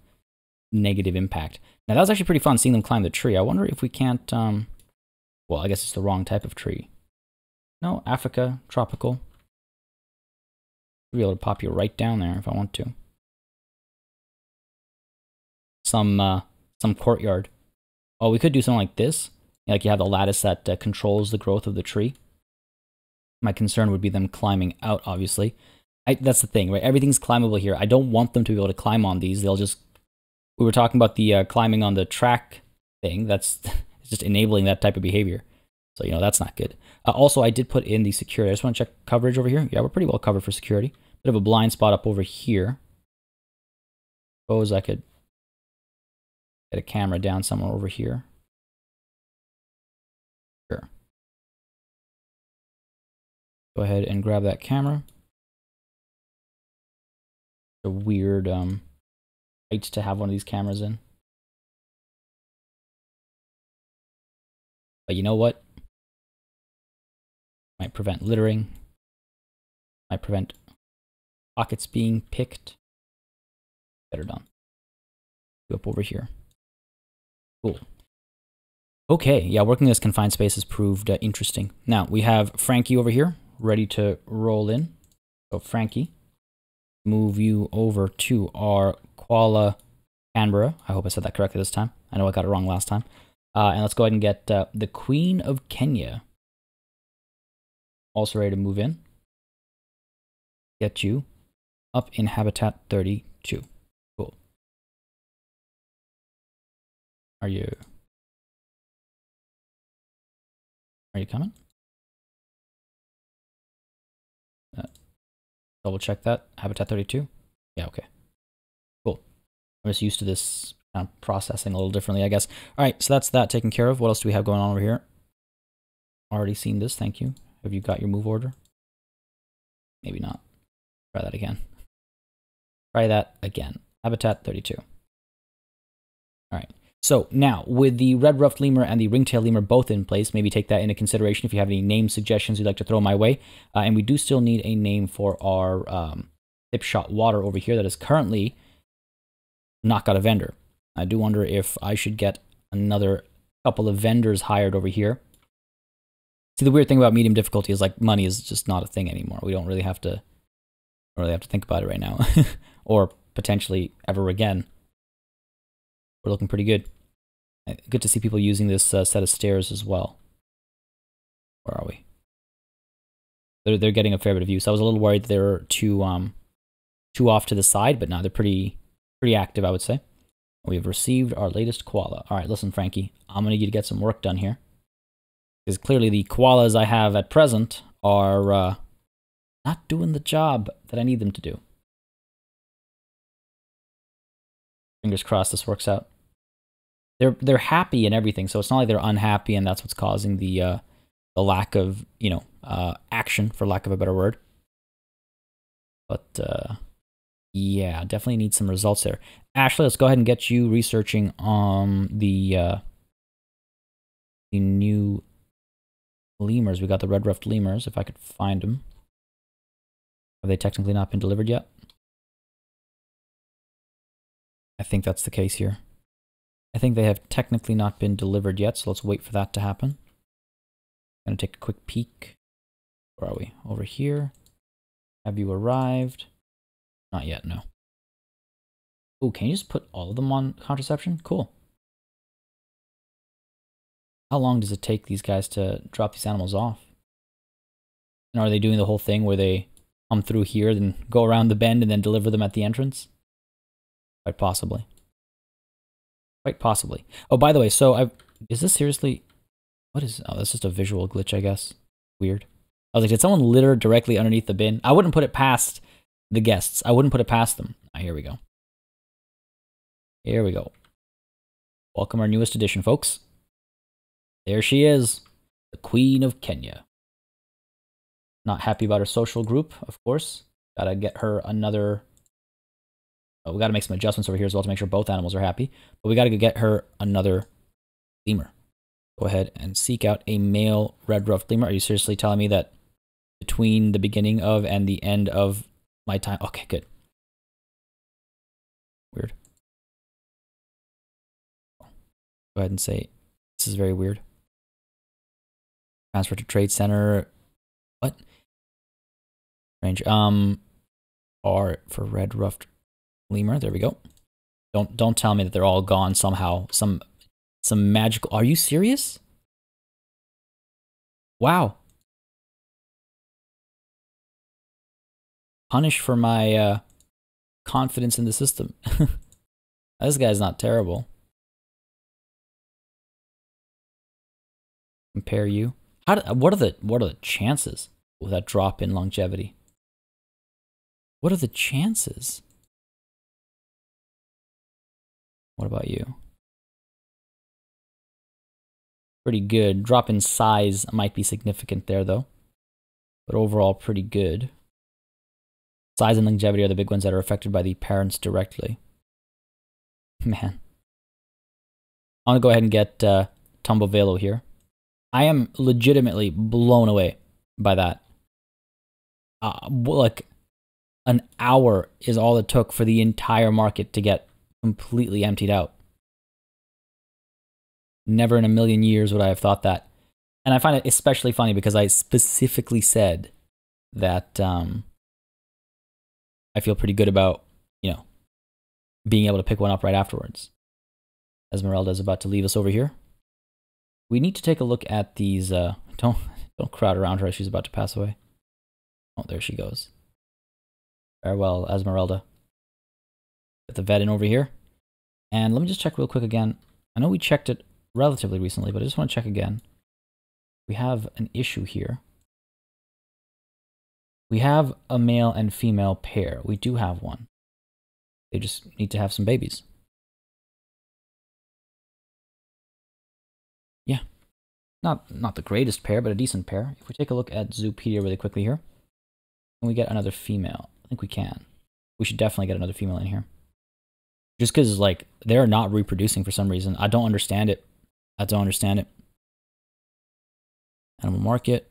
negative impact. Now, that was actually pretty fun seeing them climb the tree. I wonder if we can't, well, I guess it's the wrong type of tree. No, Africa, tropical. I'll be able to pop you right down there if I want to. Some courtyard. Oh, we could do something like this. Like you have the lattice that controls the growth of the tree. My concern would be them climbing out, obviously. That's the thing, right? Everything's climbable here. I don't want them to be able to climb on these. They'll just... We were talking about the climbing on the track thing. That's just enabling that type of behavior. So, you know, that's not good. Also, I did put in the security. I just want to check coverage over here. Yeah, we're pretty well covered for security. Bit of a blind spot up over here. Suppose I could get a camera down somewhere over here. Sure. Go ahead and grab that camera. It's a weird height to have one of these cameras in. But you know what? Might prevent littering. Might prevent pockets being picked. Better done. Go up over here. Cool. Okay, yeah, working in this confined space has proved interesting. Now, we have Frankie over here, ready to roll in. So, Frankie, move you over to our Kuala Canberra. I hope I said that correctly this time. I know I got it wrong last time. And let's go ahead and get the Queen of Kenya also ready to move in. Get you up in Habitat 32. Cool. Are you coming? Double check that. Habitat 32? Yeah, okay. Cool. I'm just used to this kind of processing a little differently, I guess. Alright, so that's that taken care of. What else do we have going on over here? Already seen this, thank you. Have you got your move order? Maybe not. Try that again. Try that again. Habitat 32. Alright. So now, with the red ruffed lemur and the ringtail lemur both in place, maybe take that into consideration if you have any name suggestions you'd like to throw my way. And we do still need a name for our Hipshot water over here that is currently not got a vendor. I do wonder if I should get another couple of vendors hired over here. See, the weird thing about medium difficulty is like money is just not a thing anymore. We don't really have to think about it right now, or potentially ever again. We're looking pretty good. Good to see people using this set of stairs as well. Where are we? They're getting a fair bit of use. I was a little worried they were too off to the side, but no, they're pretty active, I would say. We've received our latest koala. All right, listen, Frankie, I'm gonna need to get some work done here, because clearly the koalas I have at present are not doing the job that I need them to do. Fingers crossed this works out. They're happy and everything, so it's not like they're unhappy and that's what's causing the lack of, you know, action, for lack of a better word. But yeah, definitely need some results there. Ashley, let's go ahead and get you researching on the new lemurs. We got the red ruffed lemurs, if I could find them. Have they technically not been delivered yet? I think that's the case here. I think they have technically not been delivered yet, so let's wait for that to happen. Gonna take a quick peek. Where are we? Over here. Have you arrived? Not yet, no. Oh, can you just put all of them on contraception? Cool. How long does it take these guys to drop these animals off? And are they doing the whole thing where they come through here, then go around the bend and then deliver them at the entrance? Quite possibly. Quite possibly. Oh, by the way, so is this seriously... What is... Oh, that's just a visual glitch, I guess. Weird. I was like, did someone litter directly underneath the bin? I wouldn't put it past the guests. I wouldn't put it past them. Ah, here we go. Here we go. Welcome our newest addition, folks. There she is, the Queen of Kenya. Not happy about her social group, of course. Gotta get her another... Oh, we gotta make some adjustments over here as well to make sure both animals are happy. But we gotta get her another lemur. Go ahead and seek out a male red ruffed lemur. Are you seriously telling me that between the beginning of and the end of my time... Okay, good. Weird. Go ahead and say, this is very weird. Transfer to trade center. What? Range. R for red ruffed lemur. There we go. Don't tell me that they're all gone somehow. Some magical... Are you serious? Wow. Punish for my confidence in the system. This guy's not terrible. Compare you. What are the chances with that drop in longevity? What are the chances? What about you? Pretty good. Drop in size might be significant there though, but overall pretty good. Size and longevity are the big ones that are affected by the parents directly. Man. I want to go ahead and get Tumbo Velo here. I am legitimately blown away by that. Like, an hour is all it took for the entire market to get completely emptied out. Never in a million years would I have thought that. And I find it especially funny because I specifically said that I feel pretty good about, you know, being able to pick one up right afterwards. Esmeralda is about to leave us over here. We need to take a look at these. Don't crowd around her as she's about to pass away. Oh, there she goes. Farewell, Esmeralda. Get the vet in over here. And let me just check real quick again. I know we checked it relatively recently, but I just want to check again. We have an issue here. We have a male and female pair. We do have one. They just need to have some babies. Yeah. Not the greatest pair, but a decent pair. If we take a look at Zoopedia really quickly here, can we get another female? I think we can. We should definitely get another female in here. Just because, like, they're not reproducing for some reason. I don't understand it. I don't understand it. Animal market.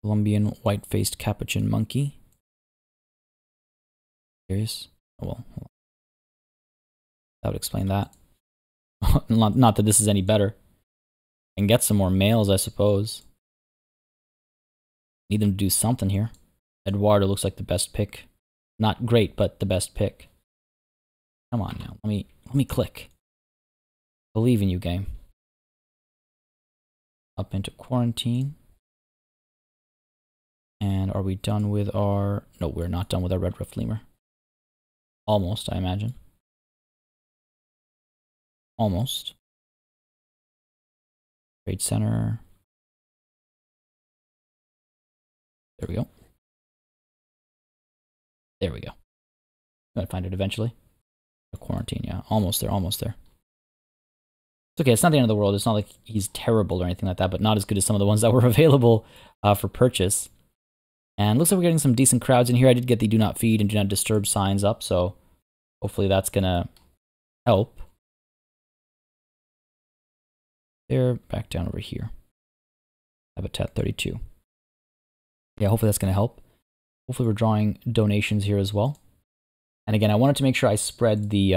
Colombian white-faced capuchin monkey. Serious? Oh, well, hold on. That would explain that. Not that this is any better. And get some more males, I suppose. Need them to do something here. Eduardo looks like the best pick. Not great, but the best pick. Come on now. Let me click. Believe in you, game. Up into quarantine. And are we done with our... No, we're not done with our red ruffed lemur. Almost, I imagine. Almost. Trade center. There we go. There we go. I'm gonna find it eventually. Quarantine, yeah. Almost there, almost there. It's okay, it's not the end of the world. It's not like he's terrible or anything like that, but not as good as some of the ones that were available for purchase. And looks like we're getting some decent crowds in here. I did get the do not feed and do not disturb signs up, so hopefully that's gonna help. They're back down over here. Habitat 32. Yeah, hopefully that's gonna help. Hopefully we're drawing donations here as well. And again, I wanted to make sure I spread the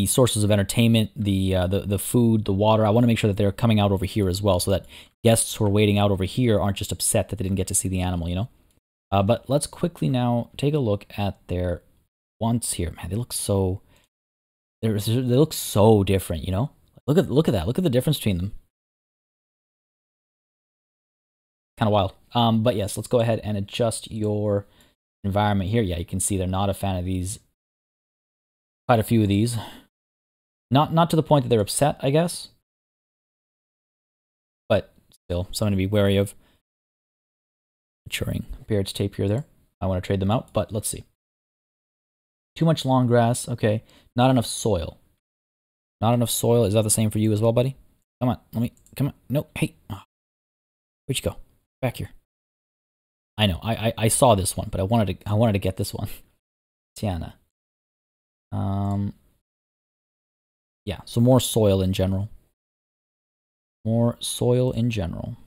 sources of entertainment, the food, the water. I want to make sure that they're coming out over here as well, so that guests who are waiting out over here aren't just upset that they didn't get to see the animal, you know? But let's quickly now take a look at their wants here. Man, they look so... They look so different, you know? Look at that. Look at the difference between them. Kind of wild. But yes, let's go ahead and adjust your environment here. Yeah, you can see they're not a fan of these. Quite a few of these. Not to the point that they're upset, I guess. But still, something to be wary of. Maturing. Beard's tape here there. I want to trade them out, but let's see. Too much long grass. Okay. Not enough soil. Not enough soil. Is that the same for you as well, buddy? Come on. Come on. No. Hey. Oh. Where'd you go? Back here. I know. I saw this one, but I wanted to get this one. Tiana. Yeah, so more soil in general. More soil in general.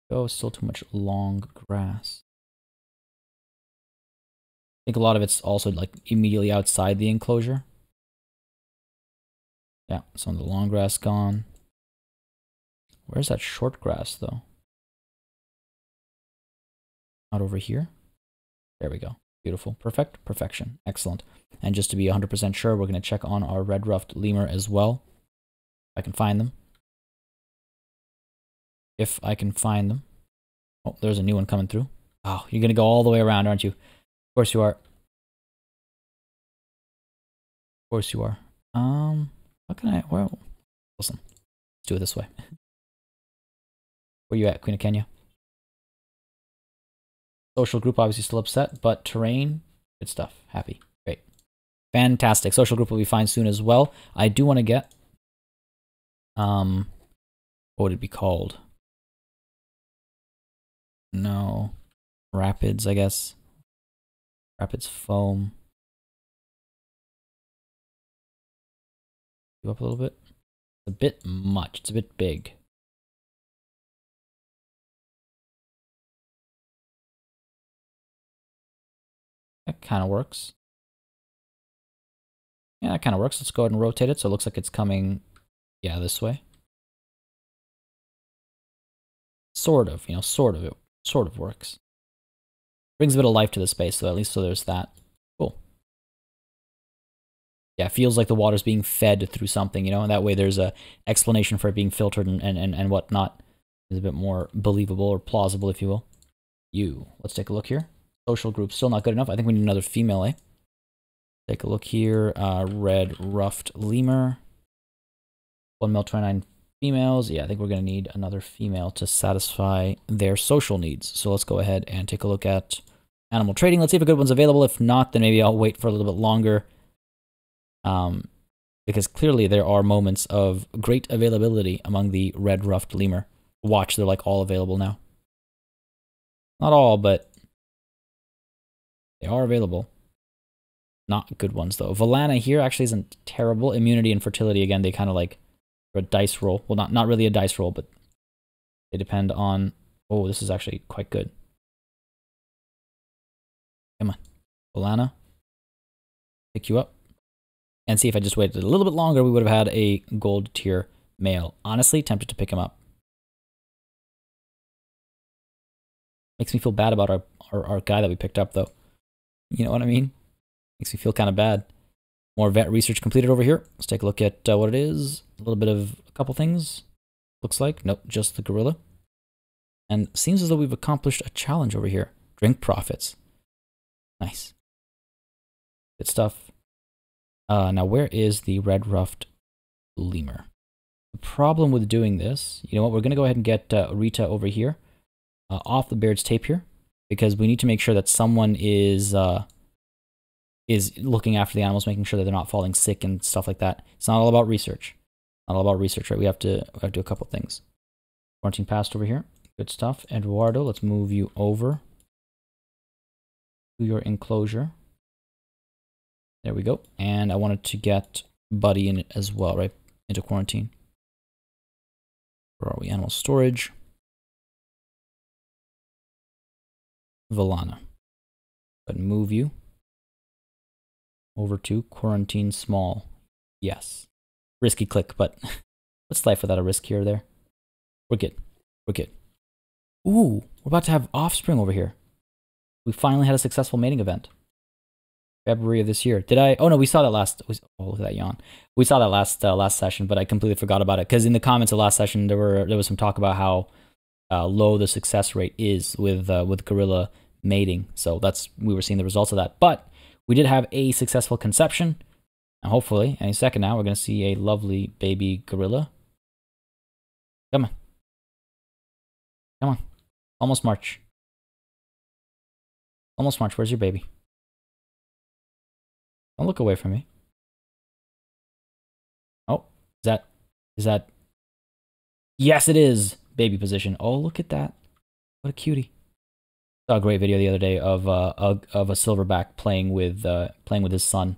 Oh, still too much long grass. I think a lot of it's also like immediately outside the enclosure. Yeah, some of the long grass gone. Where's that short grass though? Not over here? There we go. Beautiful. Perfect. Perfection. Excellent. And just to be 100% sure, we're going to check on our red ruffed lemur as well. If I can find them. If I can find them. Oh, there's a new one coming through. Oh, you're going to go all the way around, aren't you? Of course you are. Of course you are. How can I... Well, listen. Let's do it this way. Where you at, Queen of Kenya? Social group obviously still upset, but terrain, good stuff. Happy. Great. Fantastic. Social group will be fine soon as well. I do want to get... What would it be called? No. Rapids, I guess. Rapids foam. Go up a little bit. It's a bit much. It's a bit big. That kind of works. Yeah, that kind of works. Let's go ahead and rotate it so it looks like it's coming, yeah, this way. Sort of, you know, sort of works. Brings a bit of life to the space, so at least so there's that. Cool. Yeah, it feels like the water's being fed through something, you know, and that way there's a explanation for it being filtered and whatnot. It's a bit more believable or plausible, if you will. Let's take a look here. Social group, still not good enough. I think we need another female, eh? Take a look here. Red ruffed lemur. 1 male, 29 females. Yeah, I think we're going to need another female to satisfy their social needs. So let's go ahead and take a look at animal trading. Let's see if a good one's available. If not, then maybe I'll wait for a little bit longer. Because clearly there are moments of great availability among the red ruffed lemur. Watch, they're like all available now. Not all, but they are available. Not good ones, though. Valana here actually isn't terrible. Immunity and fertility, again, they kind of like are a dice roll. Well, not really a dice roll, but they depend on... Oh, this is actually quite good. Come on. Valana. Pick you up. And see if I just waited a little bit longer, we would have had a gold tier male. Honestly, tempted to pick him up. Makes me feel bad about our guy that we picked up, though. You know what I mean? Makes me feel kind of bad. More vet research completed over here. Let's take a look at what it is. A little bit of a couple things. Looks like. Nope, just the gorilla. And seems as though we've accomplished a challenge over here. Drink profits. Nice. Good stuff. Now, where is the red ruffed lemur? The problem with doing this, you know what? We're going to go ahead and get Rita over here. Off the Baird's tape here. Because we need to make sure that someone is looking after the animals, making sure that they're not falling sick and stuff like that. It's not all about research. Not all about research, right? We have to do a couple things. Quarantine passed over here. Good stuff. Eduardo, let's move you over to your enclosure. There we go. And I wanted to get Buddy in it as well, right? Into quarantine. Where are we? Animal storage. Valana. But move you over to quarantine small. Yes. Risky click, but what's life without a risk here or there? We're good. We're good. Ooh, we're about to have offspring over here. We finally had a successful mating event. February of this year. Did I? Oh no, we saw that last. Oh, look at that yawn. We saw that last session, but I completely forgot about it because in the comments of last session there was some talk about how low the success rate is with gorilla mating. So we were seeing the results of that. But we did have a successful conception, and hopefully any second now we're going to see a lovely baby gorilla. Come on, come on, almost March. Almost March, where's your baby? Don't look away from me. Oh, is that? Yes, it is baby position. Oh, look at that. What a cutie. Saw a great video the other day of a silverback playing with his son,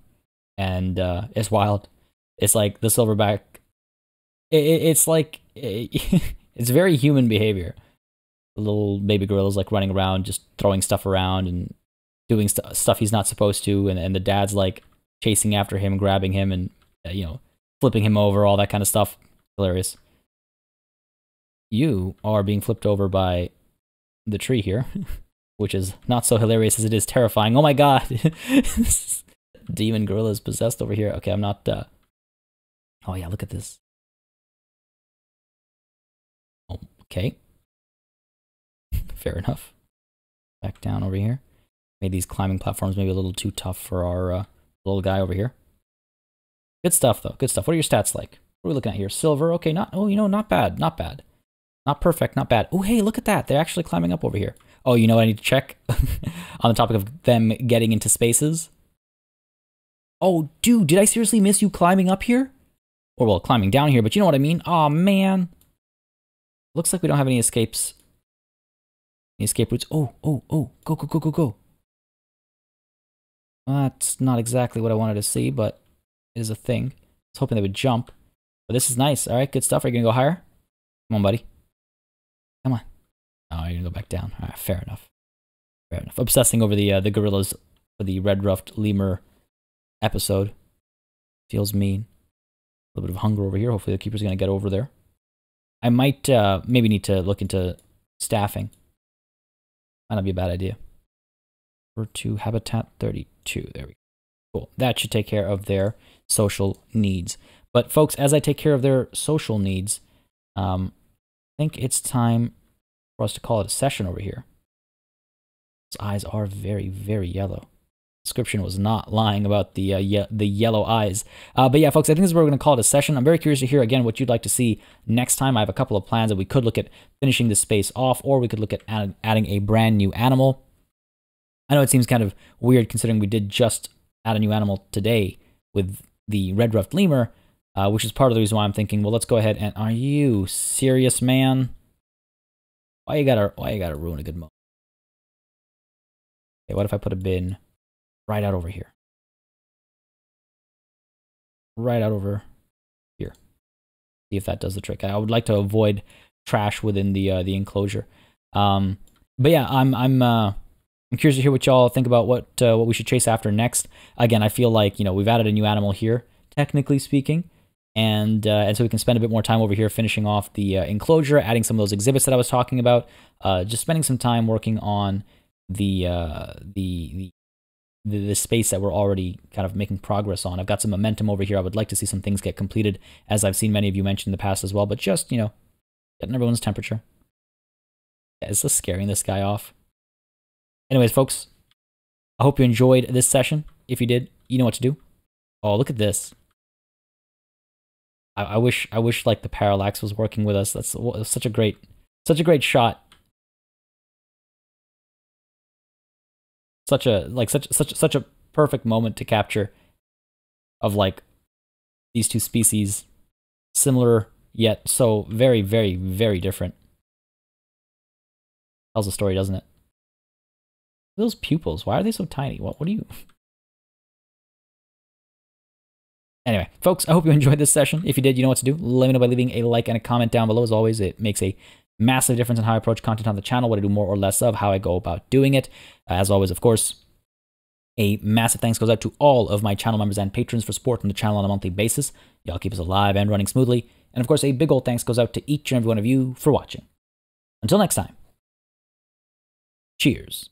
and it's wild. It's like the silverback. It's like it's very human behavior. The little baby gorilla's like running around, just throwing stuff around and doing stuff he's not supposed to, and the dad's like chasing after him, grabbing him, and flipping him over, all that kind of stuff. Hilarious. You are being flipped over by the tree here, which is not so hilarious as it is terrifying. Oh my god! Demon gorilla is possessed over here. Okay, I'm not... Oh yeah, look at this. Oh, okay. Fair enough. Back down over here. Made these climbing platforms maybe a little too tough for our little guy over here. Good stuff, though. Good stuff. What are your stats like? What are we looking at here? Silver. Okay, not bad. Not bad. Not perfect. Not bad. Oh, hey, look at that. They're actually climbing up over here. Oh, you know what I need to check? On the topic of them getting into spaces. Oh, dude, did I seriously miss you climbing up here? Or, well, climbing down here, but you know what I mean. Oh, man. Looks like we don't have any escapes. Any escape routes. Oh. Go. That's not exactly what I wanted to see, but it is a thing. I was hoping they would jump. But this is nice. All right, good stuff. Are you going to go higher? Come on, buddy. Come on. Oh, you're going to go back down. All right, fair enough. Fair enough. Obsessing over the gorillas for the red-ruffed lemur episode. Feels mean. A little bit of hunger over here. Hopefully the keeper's going to get over there. I might maybe need to look into staffing. Might not be a bad idea. Over to Habitat 32. There we go. Cool. That should take care of their social needs. But folks, as I take care of their social needs, I think it's time for us to call it a session over here. His eyes are very, very yellow. Description was not lying about the yellow eyes. But yeah, folks, I think this is where we're going to call it a session. I'm very curious to hear, again, what you'd like to see next time. I have a couple of plans that we could look at finishing this space off, or we could look at adding a brand new animal. I know it seems kind of weird considering we did just add a new animal today with the red-ruffed lemur, which is part of the reason why I'm thinking, well, let's go ahead and... Are you serious, man? Why you gotta ruin a good moment? Okay, what if I put a bin right out over here? Right out over here. See if that does the trick. I would like to avoid trash within the enclosure. But yeah, I'm curious to hear what y'all think about what we should chase after next. Again, I feel like we've added a new animal here, technically speaking, and so we can spend a bit more time over here finishing off the enclosure, adding some of those exhibits that I was talking about, just spending some time working on the space that we're already kind of making progress on. I've got some momentum over here. I would like to see some things get completed, as I've seen many of you mention in the past as well, but just, getting everyone's temperature. Yeah, it's just scaring this guy off. Anyways, folks, I hope you enjoyed this session. If you did, you know what to do. Oh, look at this. I wish like the parallax was working with us. That's such a great shot. Such a perfect moment to capture of like these two species, similar yet so very, very, very different. Tells a story, doesn't it? Those pupils, why are they so tiny? What do you... Anyway, folks, I hope you enjoyed this session. If you did, you know what to do. Let me know by leaving a like and a comment down below. As always, it makes a massive difference in how I approach content on the channel, what I do more or less of, how I go about doing it. As always, of course, a massive thanks goes out to all of my channel members and patrons for supporting the channel on a monthly basis. Y'all keep us alive and running smoothly. And of course, a big old thanks goes out to each and every one of you for watching. Until next time, cheers.